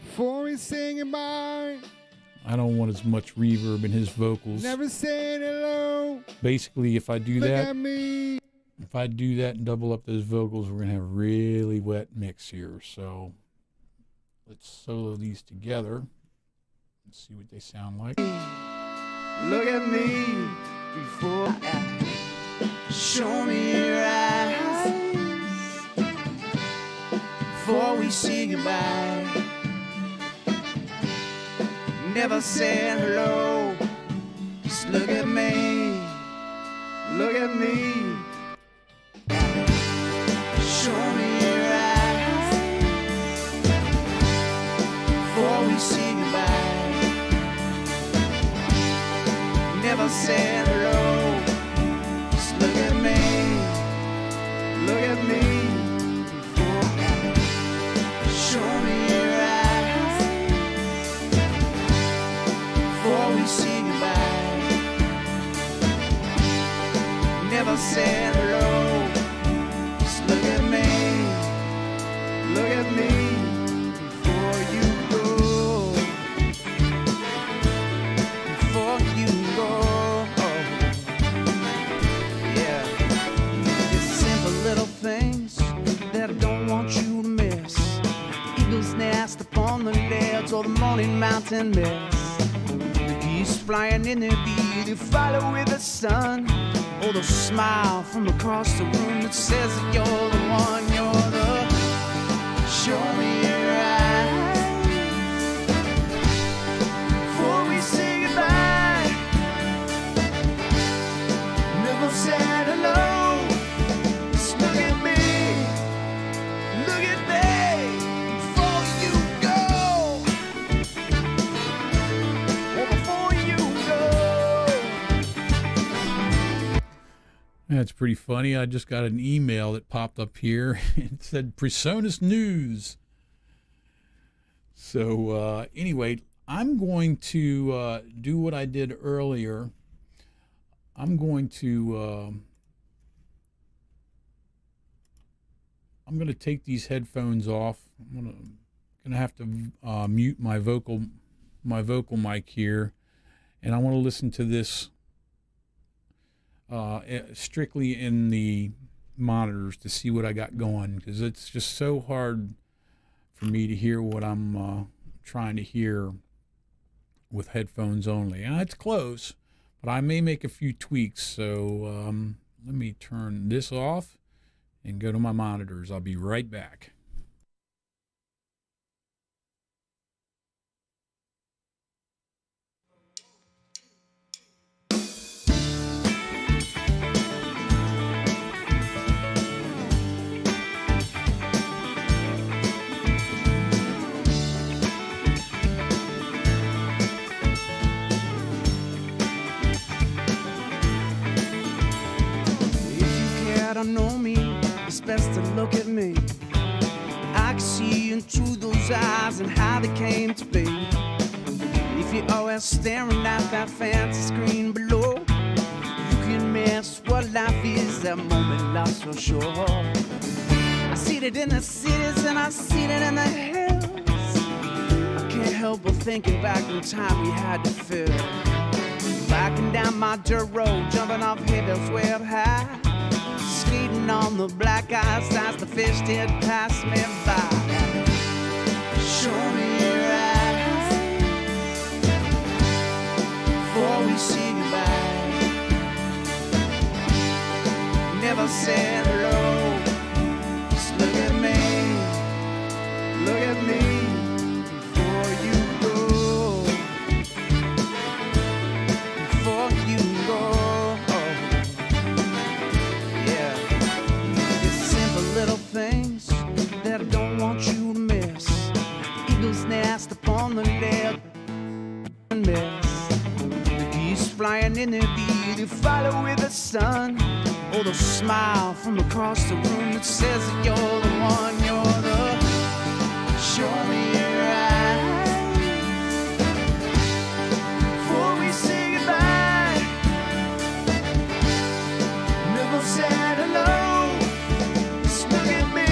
Before we say goodbye. I don't want as much reverb in his vocals. Never saying hello. Basically, if I do Look that, at me. if I do that and double up those vocals, we're gonna have a really wet mix here. So let's solo these together and see what they sound like. Look at me before show me your eyes before we say goodbye. Never said hello. Just look at me. Look at me. Show me your eyes before we say goodbye. Never said hello. Just look at me. Look at me before. Show me your eyes before we say goodbye. Never said hello. Just look at me. Look at me before you go. Before you go. Yeah. It's simple little things that I don't want you to miss. Eagle's nest upon the ledge or the morning mountain mist. The geese flying in their bee, they follow with the sun. Or the smile from across the room that says that you're the one, you're the. Show me your eyes before we say goodbye. Never said hello. Just look at me. Look at me before you go. Or before you go. That's pretty funny. I just got an email that popped up here. It said Presonus News. So anyway, I'm going to do what I did earlier. I'm going to take these headphones off. I'm gonna have to mute my vocal mic here, and I want to listen to this strictly in the monitors to see what I got going, because it's just so hard for me to hear what I'm trying to hear with headphones only. And it's close, but I may make a few tweaks. So let me turn this off and go to my monitors. I'll be right back. Don't know me, it's best to look at me. I can see into those eyes and how they came to be. If you're always staring at that fancy screen below, you can miss what life is, that moment lost for sure. I see it in the cities and I see it in the hills. I can't help but thinking back when time we had to fill. Backing down my dirt road, jumping off hills way up high. Skating on the black ice as the fish did pass me by. Show me your eyes before we say goodbye. never said hello. Just look at me before you go. Before you go. Yeah. It's simple little things that I don't want you to miss. Eagle's nest upon the lake and miss. The geese flying in the bee, they follow with the sun. Or the smile from across the room that says that you're the one, you're the. Show me your eyes before we say goodbye. Never said hello. Just look at me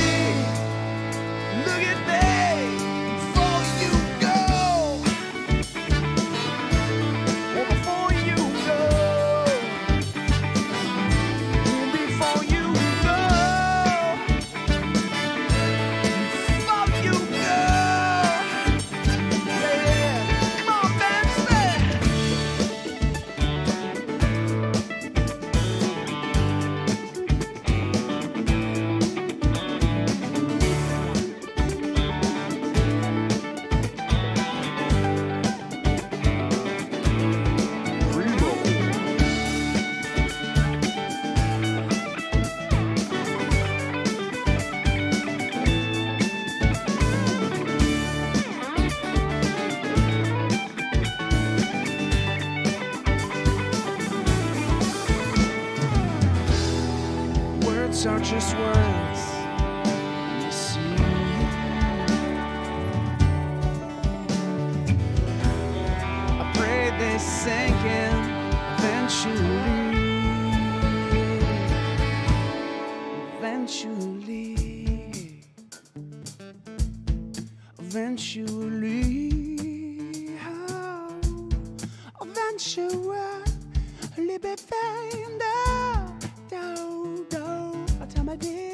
before you go. Or before you go. Before you go. Before you go. Yeah. Come on, dance there. Words are just words. You see, I pray they sink in eventually. Eventually be found out. I tell my dear.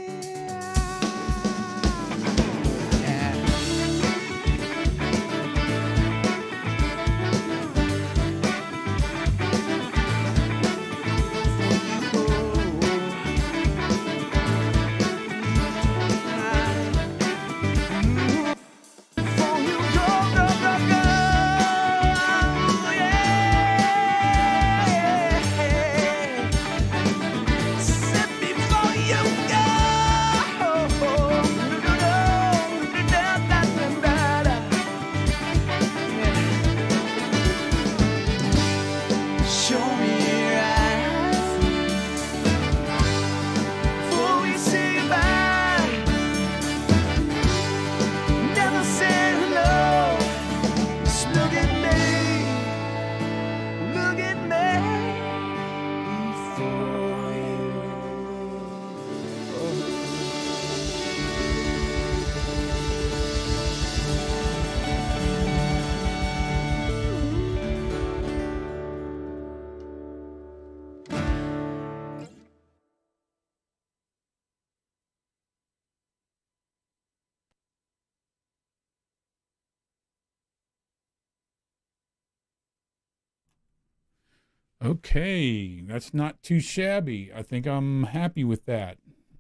Okay, that's not too shabby. I think I'm happy with that.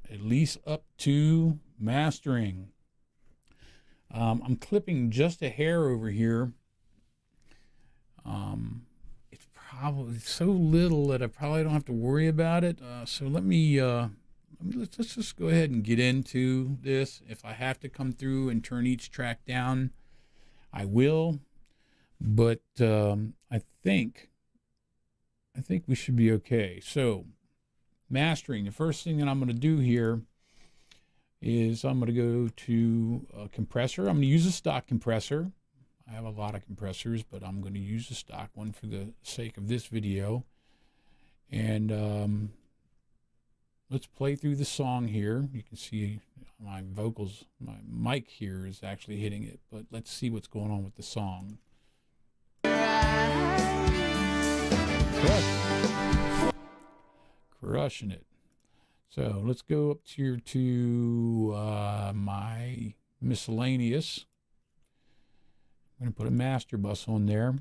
At least up to mastering. I'm clipping just a hair over here. It's probably so little that I probably don't have to worry about it. So let's just go ahead and get into this. If I have to come through and turn each track down, I will. But I think we should be okay. So mastering, the first thing that I'm going to do here is I'm going to go to a compressor. I'm going to use a stock compressor. I have a lot of compressors, but I'm going to use a stock one for the sake of this video. And let's play through the song here. You can see my vocals, my mic here is actually hitting it, but let's see what's going on with the song. Crushing it. So let's go up here to my miscellaneous. I'm going to put a master bus on there.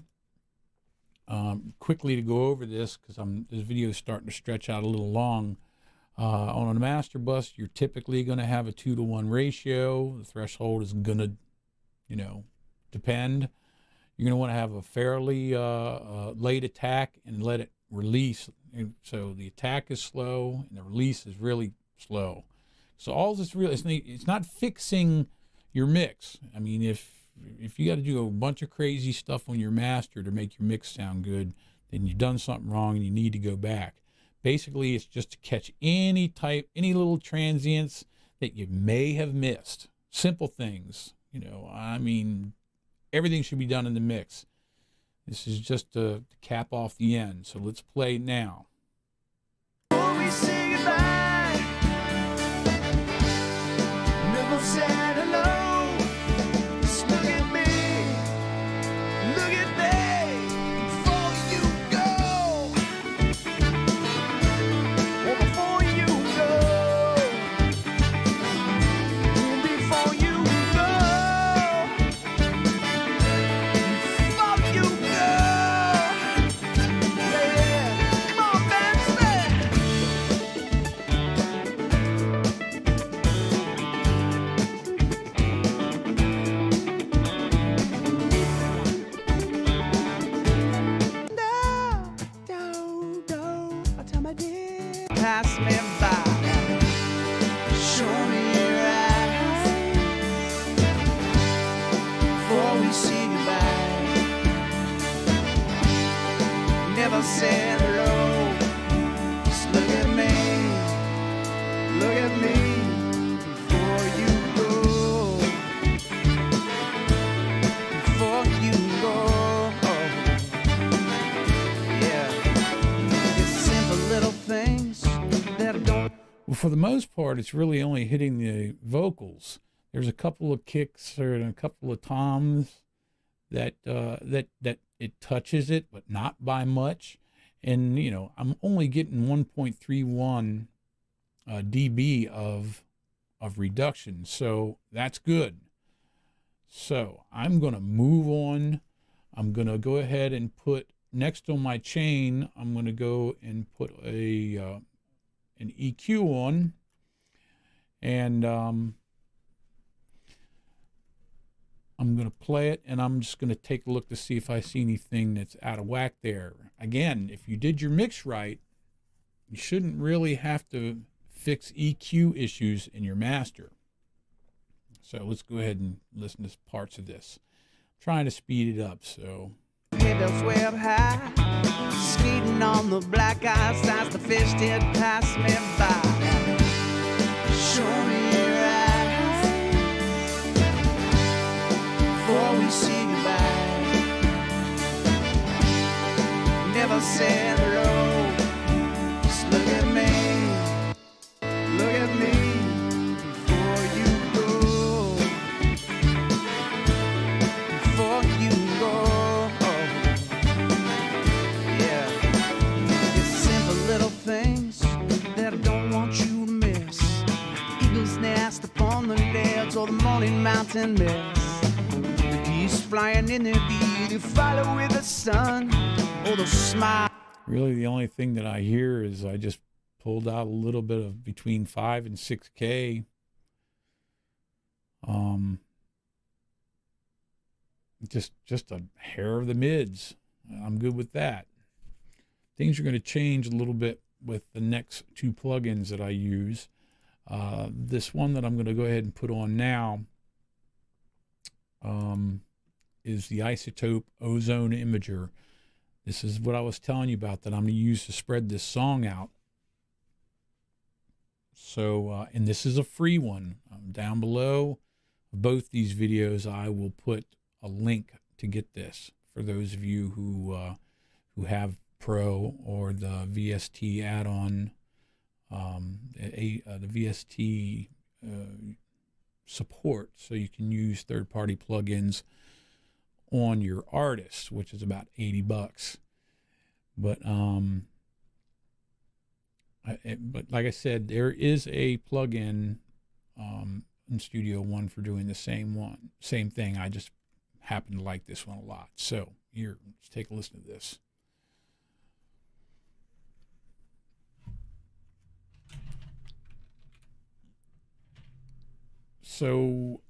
Quickly to go over this, because this video is starting to stretch out a little long. On a master bus, you're typically going to have a 2-to-1 ratio. The threshold is going to, depend. You're going to want to have a fairly late attack and let it release. And so the attack is slow and the release is really slow. So all this really, it's not fixing your mix. I mean, if you got to do a bunch of crazy stuff on your master to make your mix sound good, then you've done something wrong and you need to go back. Basically, it's just to catch any little transients that you may have missed. Simple things, I mean, everything should be done in the mix. This is just to cap off the end. So let's play now. Before we say goodbye, never said hello. Just look at me, look at me, before you go. Oh, before you go. Before you go. Before you go. Yeah. Come on, man, pass me by, show me your eyes, before we say goodbye. Never said hello, just look at me, before you go, before you go. Yeah, it's simple little things that don't. Well, for the most part, it's really only hitting the vocals. There's a couple of kicks and a couple of toms that it touches it, but not by much. And I'm only getting 1.31 dB of reduction, so that's good. So I'm gonna move on. I'm gonna go ahead and put next on my chain. I'm gonna go and put an EQ on, and I'm going to play it, and I'm just going to take a look to see if I see anything that's out of whack there. Again, if you did your mix right, you shouldn't really have to fix EQ issues in your master. So let's go ahead and listen to parts of this. I'm trying to speed it up, so. Windows way up high, skating on the black ice as the fish did pass me by. Show me your eyes, before we say goodbye. Never said hello, just look at me, before you go, before you go. Things that I don't want you to miss. Eagle's nest upon the ledge, or the morning mountain mist. The geese flying in the bee, they follow with the sun, or the smile. Really, the only thing that I hear is I just pulled out a little bit of between 5 and 6K. Just a hair of the mids. I'm good with that. Things are going to change a little bit with the next two plugins that I use. This one that I'm going to go ahead and put on now is the Isotope Ozone Imager. This is what I was telling you about that I'm going to use to spread this song out. So, and this is a free one. Down below both these videos, I will put a link to get this for those of you who have Pro or the VST add-on, the VST support, so you can use third-party plugins on your artist, which is about $80. But like I said, there is a plugin in Studio One for doing the same thing. I just happen to like this one a lot. So here, let's take a listen to this. So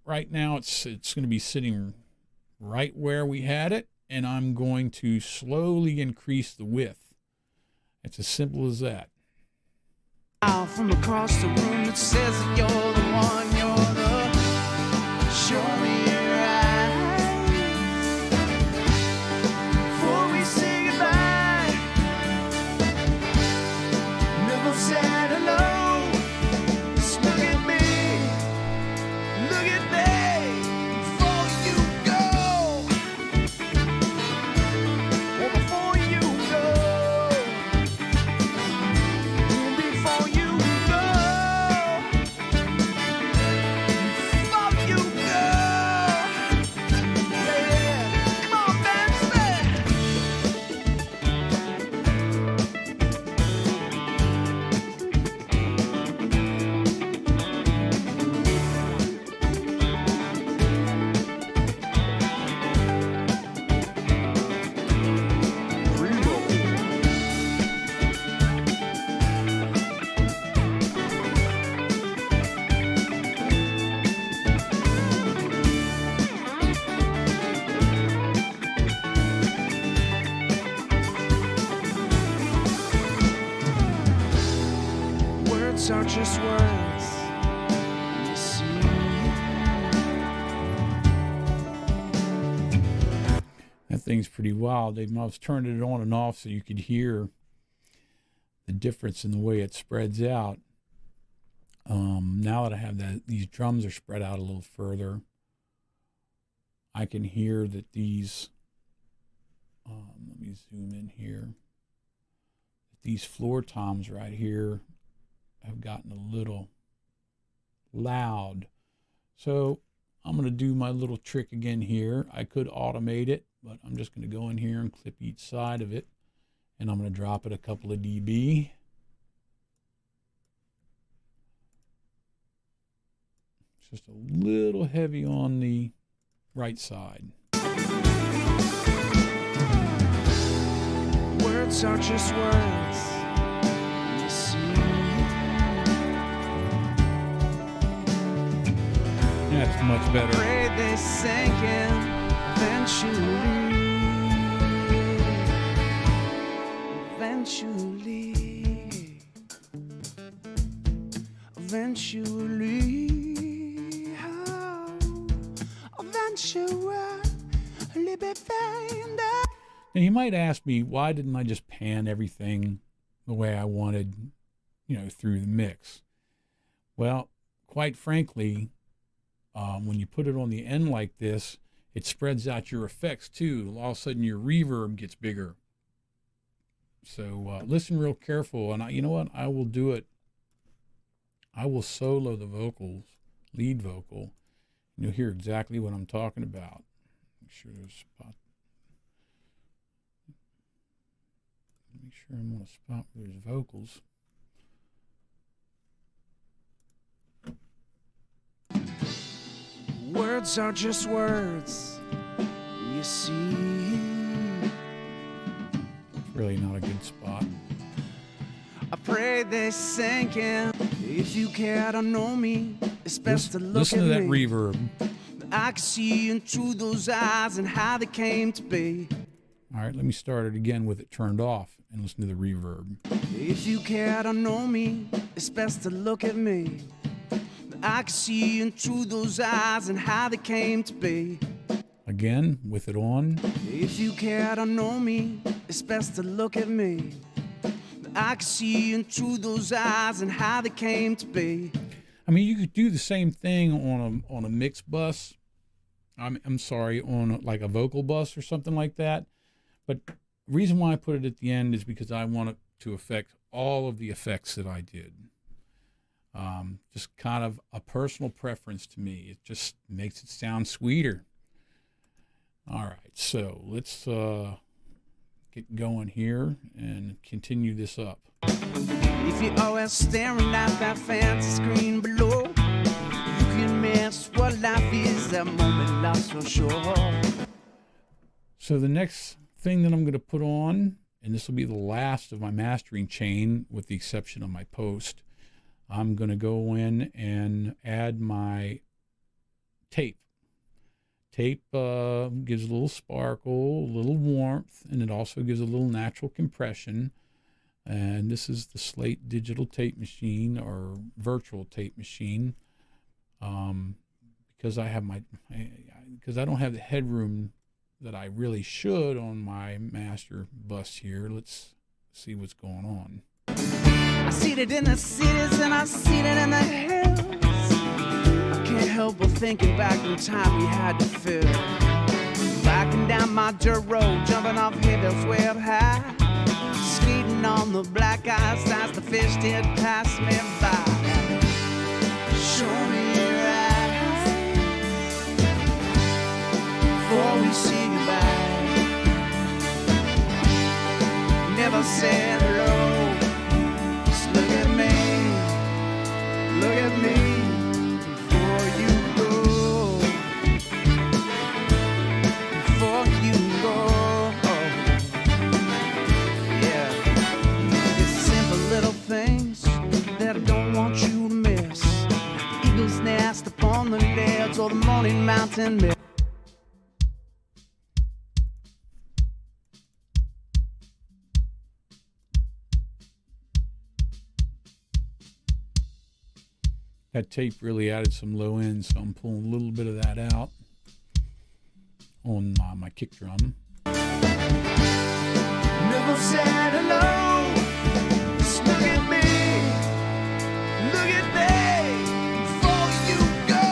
right now it's going to be sitting right where we had it, and I'm going to slowly increase the width. It's as simple as that. Out from across the room that says that you're the one, you're the show me your eyes before we say goodbye. Never said hello. Just look at me, look at me before you go. Oh, before you go. Before you go. Before you go. Yeah. Come on, dance there. Words are just words. You see. That thing's pretty wild. They must have turned it on and off so you could hear the difference in the way it spreads out. Now that I have these drums are spread out a little further, I can hear that these, let me zoom in here, these floor toms right here have gotten a little loud. So I'm going to do my little trick again here. I could automate it, but I'm just going to go in here and clip each side of it, and I'm going to drop it a couple of dB. It's just a little heavy on the right side. Words are just words. You see. That's much better. Afraid they sink in eventually. Eventually. Eventually. Oh, eventually be found out. And you might ask me, why didn't I just pan everything the way I wanted, through the mix? Well, quite frankly, when you put it on the end like this, it spreads out your effects too. All of a sudden your reverb gets bigger. So listen real careful, and you know what? I will do it. I will solo the vocals, lead vocal, and you'll hear exactly what I'm talking about. Make sure there's a spot. Make sure I'm on a spot where there's vocals. Words are just words, you see. It's really not a good spot. I pray they sink in. If you care to know me, it's best to look Listen at to that me. reverb. I can see into those eyes and how they came to be. All right, let me start it again with it turned off and listen to the reverb. If you care to know me, it's best to look at me. I can see into those eyes and how they came to be. Again, with it on. If you care to know me, it's best to look at me. I can see into those eyes and how they came to be. I mean, you could do the same thing on a mix bus. I'm sorry, on like a vocal bus or something like that. But the reason why I put it at the end is because I want it to affect all of the effects that I did. Just kind of a personal preference to me. It just makes it sound sweeter. All right, so let's get going here and continue this up. If you're always staring at that fancy screen below, you can miss what life is, that moment lost for sure. So the next thing that I'm going to put on, and this will be the last of my mastering chain with the exception of my post, I'm going to go in and add my tape. Tape gives a little sparkle, a little warmth, and it also gives a little natural compression. And this is the Slate digital tape machine, or virtual tape machine. Because I don't have the headroom that I really should on my master bus here. Let's see what's going on. I see it in the cities and I see it in the hills. I can't help but thinking back in time we had to fill. Backing down my dirt road, jumping off hills way up high. Skating on the black ice as the fish did pass me by. Show me your eyes before we say goodbye. Never said hello. Just look at me before you go. Before you go. Yeah, it's simple little things that I don't want you to miss. Eagle's nest upon the ledge or the morning mountain mist. That tape really added some low end, so I'm pulling a little bit of that out on my kick drum. Never said hello. Just look at me before you go.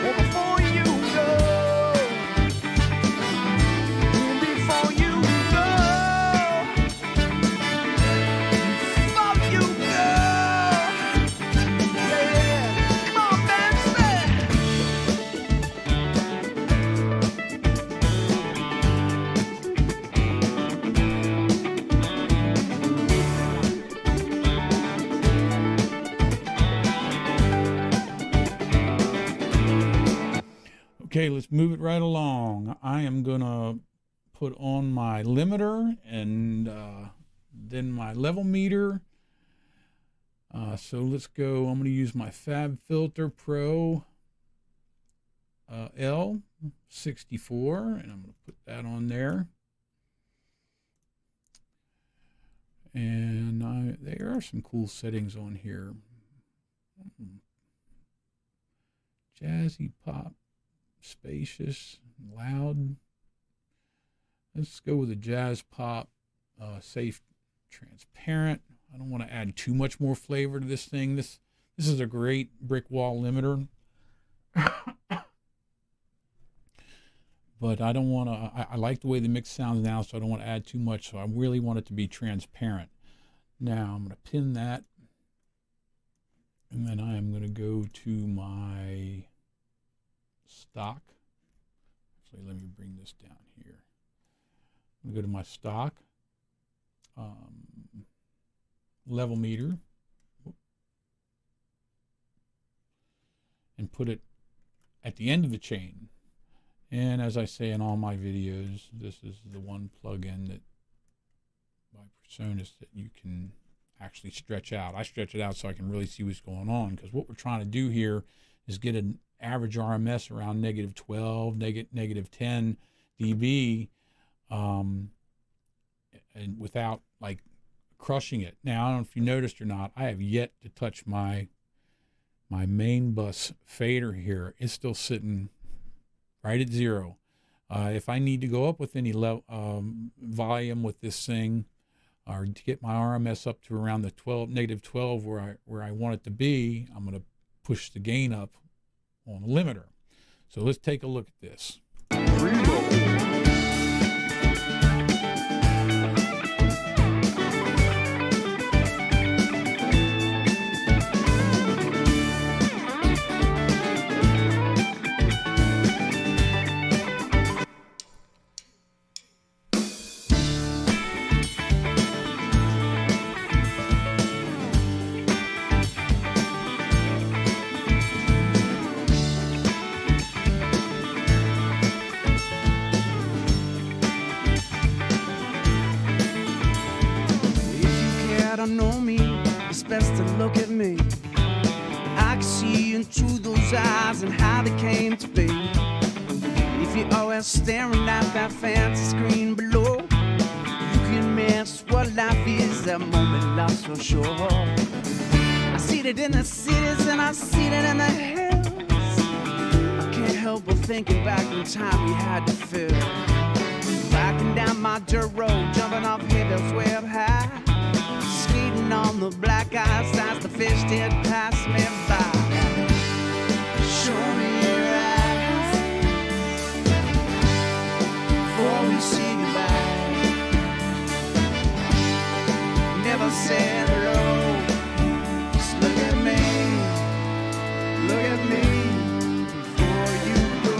Oh, before you go. Before you go. Before you go. Yeah. Come on, man, say. Okay, let's move it right along. I am going to put on my limiter and then my level meter. So let's go. I'm going to use my Fab Filter Pro L64, and I'm going to put that on there. And there are some cool settings on here. Jazzy pop. Spacious, loud. Let's go with a jazz pop, safe, transparent. I don't want to add too much more flavor to this thing. This is a great brick wall limiter, but I don't want to. I like the way the mix sounds now, so I don't want to add too much. So I really want it to be transparent. Now I'm going to pin that, and then I am going to go to my stock. Actually, let me bring this down here. I'm going to go to my stock level meter and put it at the end of the chain. And as I say in all my videos, this is the one plug-in that by Personas that you can actually stretch out. I stretch it out so I can really see what's going on, because what we're trying to do here is get an average RMS around negative 12, negative 10 dB, and without like crushing it. Now, I don't know if you noticed or not, I have yet to touch my main bus fader here. It's still sitting right at 0. If I need to go up with any volume with this thing, or to get my RMS up to around the negative 12 where I want it to be, I'm going to push the gain up on the limiter. So let's take a look at this. to know me, it's best to look at me. I can see into those eyes and how they came to be. If you're always staring at that fancy screen below, you can miss what life is, that moment lost for sure. I see it in the cities and I see it in the hills. I can't help but thinking back in time we had to fill. Backing down my dirt road, jumping off hills way up high, skating on the black ice as the fish did pass me by. Show me your eyes before we say goodbye. Never say hello, just look at me before you go.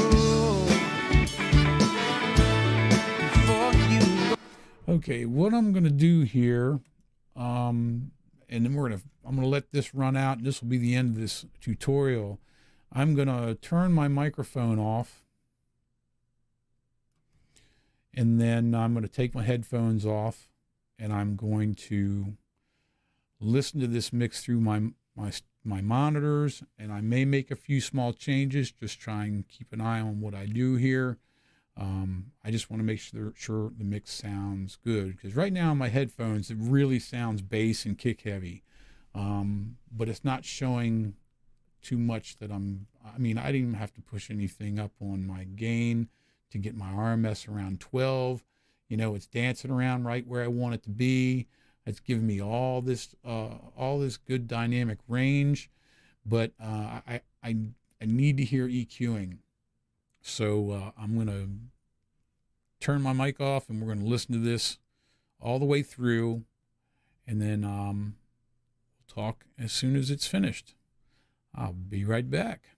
Okay, what I'm going to do here, and then I'm going to let this run out, and this will be the end of this tutorial. I'm going to turn my microphone off, and then I'm going to take my headphones off, and I'm going to listen to this mix through my monitors, and I may make a few small changes, just try and keep an eye on what I do here. I just want to make sure the mix sounds good, because right now on my headphones it really sounds bass and kick heavy, but it's not showing too much that I didn't even have to push anything up on my gain to get my RMS around 12. It's dancing around right where I want it to be. It's giving me all this good dynamic range, but I need to hear EQing. So I'm going to turn my mic off, and we're going to listen to this all the way through, and then we'll talk as soon as it's finished. I'll be right back.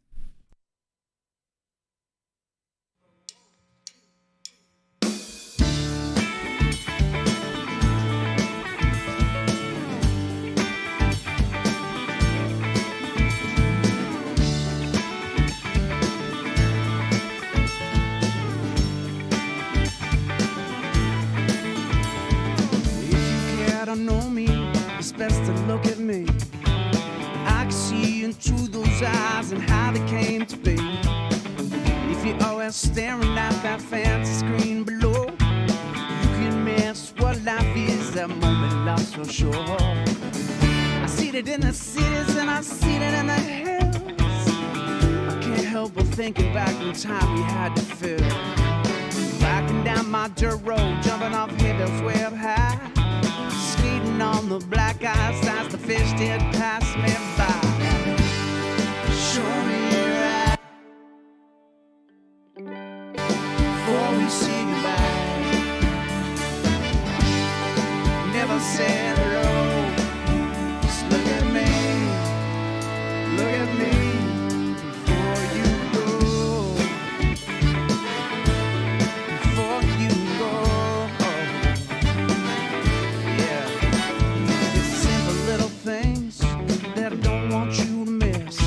Know me, it's best to look at me. I can see into those eyes and how they came to be. If you're always staring at that fancy screen below, you can miss what life is, that moment lost for sure. I see it in the cities and I see it in the hills. I can't help but thinking back in time we had to fill. Backing down my dirt road, jumping off hills way up high, skating on the black ice as the fish did pass me by. Show me your eyes before we say goodbye. Never say hello, just look at me before you go. Before you go. Things that I don't want you to miss.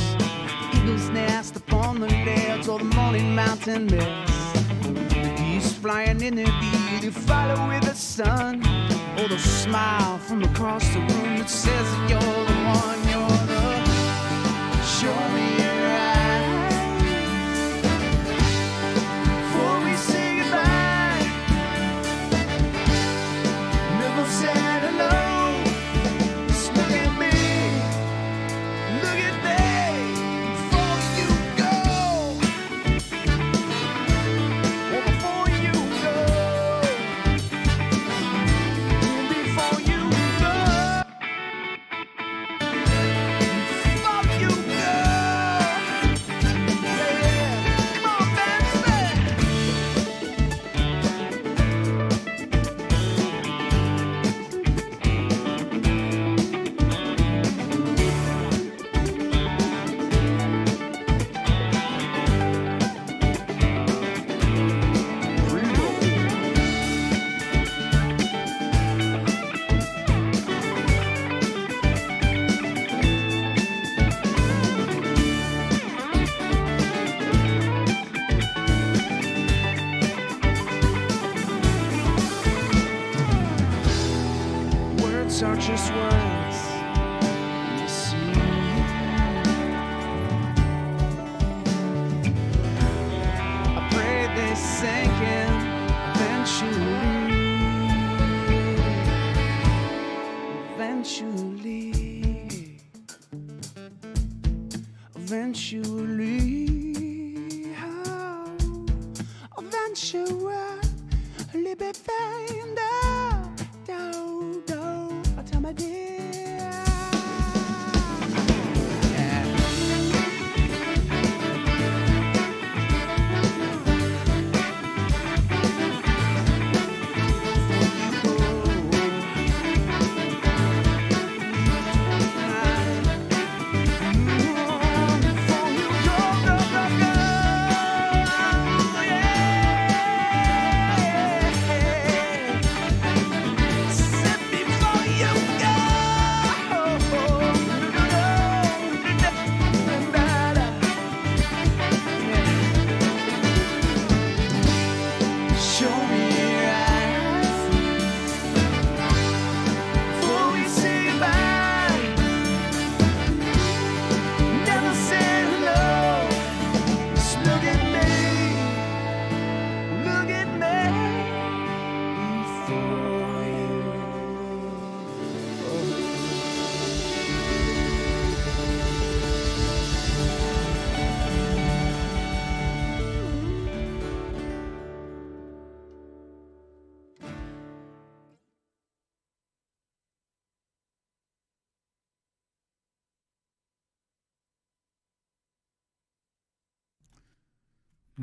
Eagle's nest upon the ledge, or the morning mountain mist. The geese flying in their beat, they follow with the sun, or the smile from across the room that says that you're the one, you're the. Show me your eyes before we say goodbye. Never said hello. Before you go. Words are just words, you see. I pray they sink in eventually, oh, eventually be found out, I tell my dear.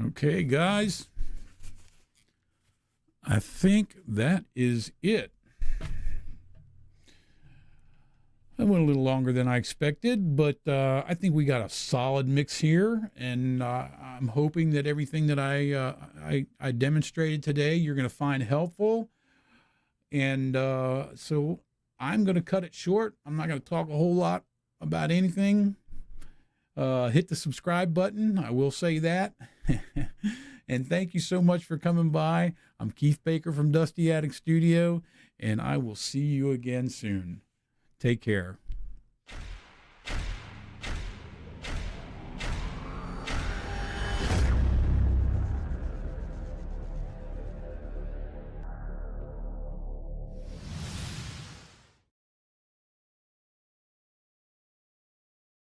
Okay, guys, I think that is it. I went a little longer than I expected, but I think we got a solid mix here, and I'm hoping that everything that I demonstrated today you're going to find helpful. And so I'm going to cut it short. I'm not going to talk a whole lot about anything. Hit the subscribe button. I will say that. And thank you so much for coming by. I'm Keith Baker from Dusty Attic Studio, and I will see you again soon. Take care.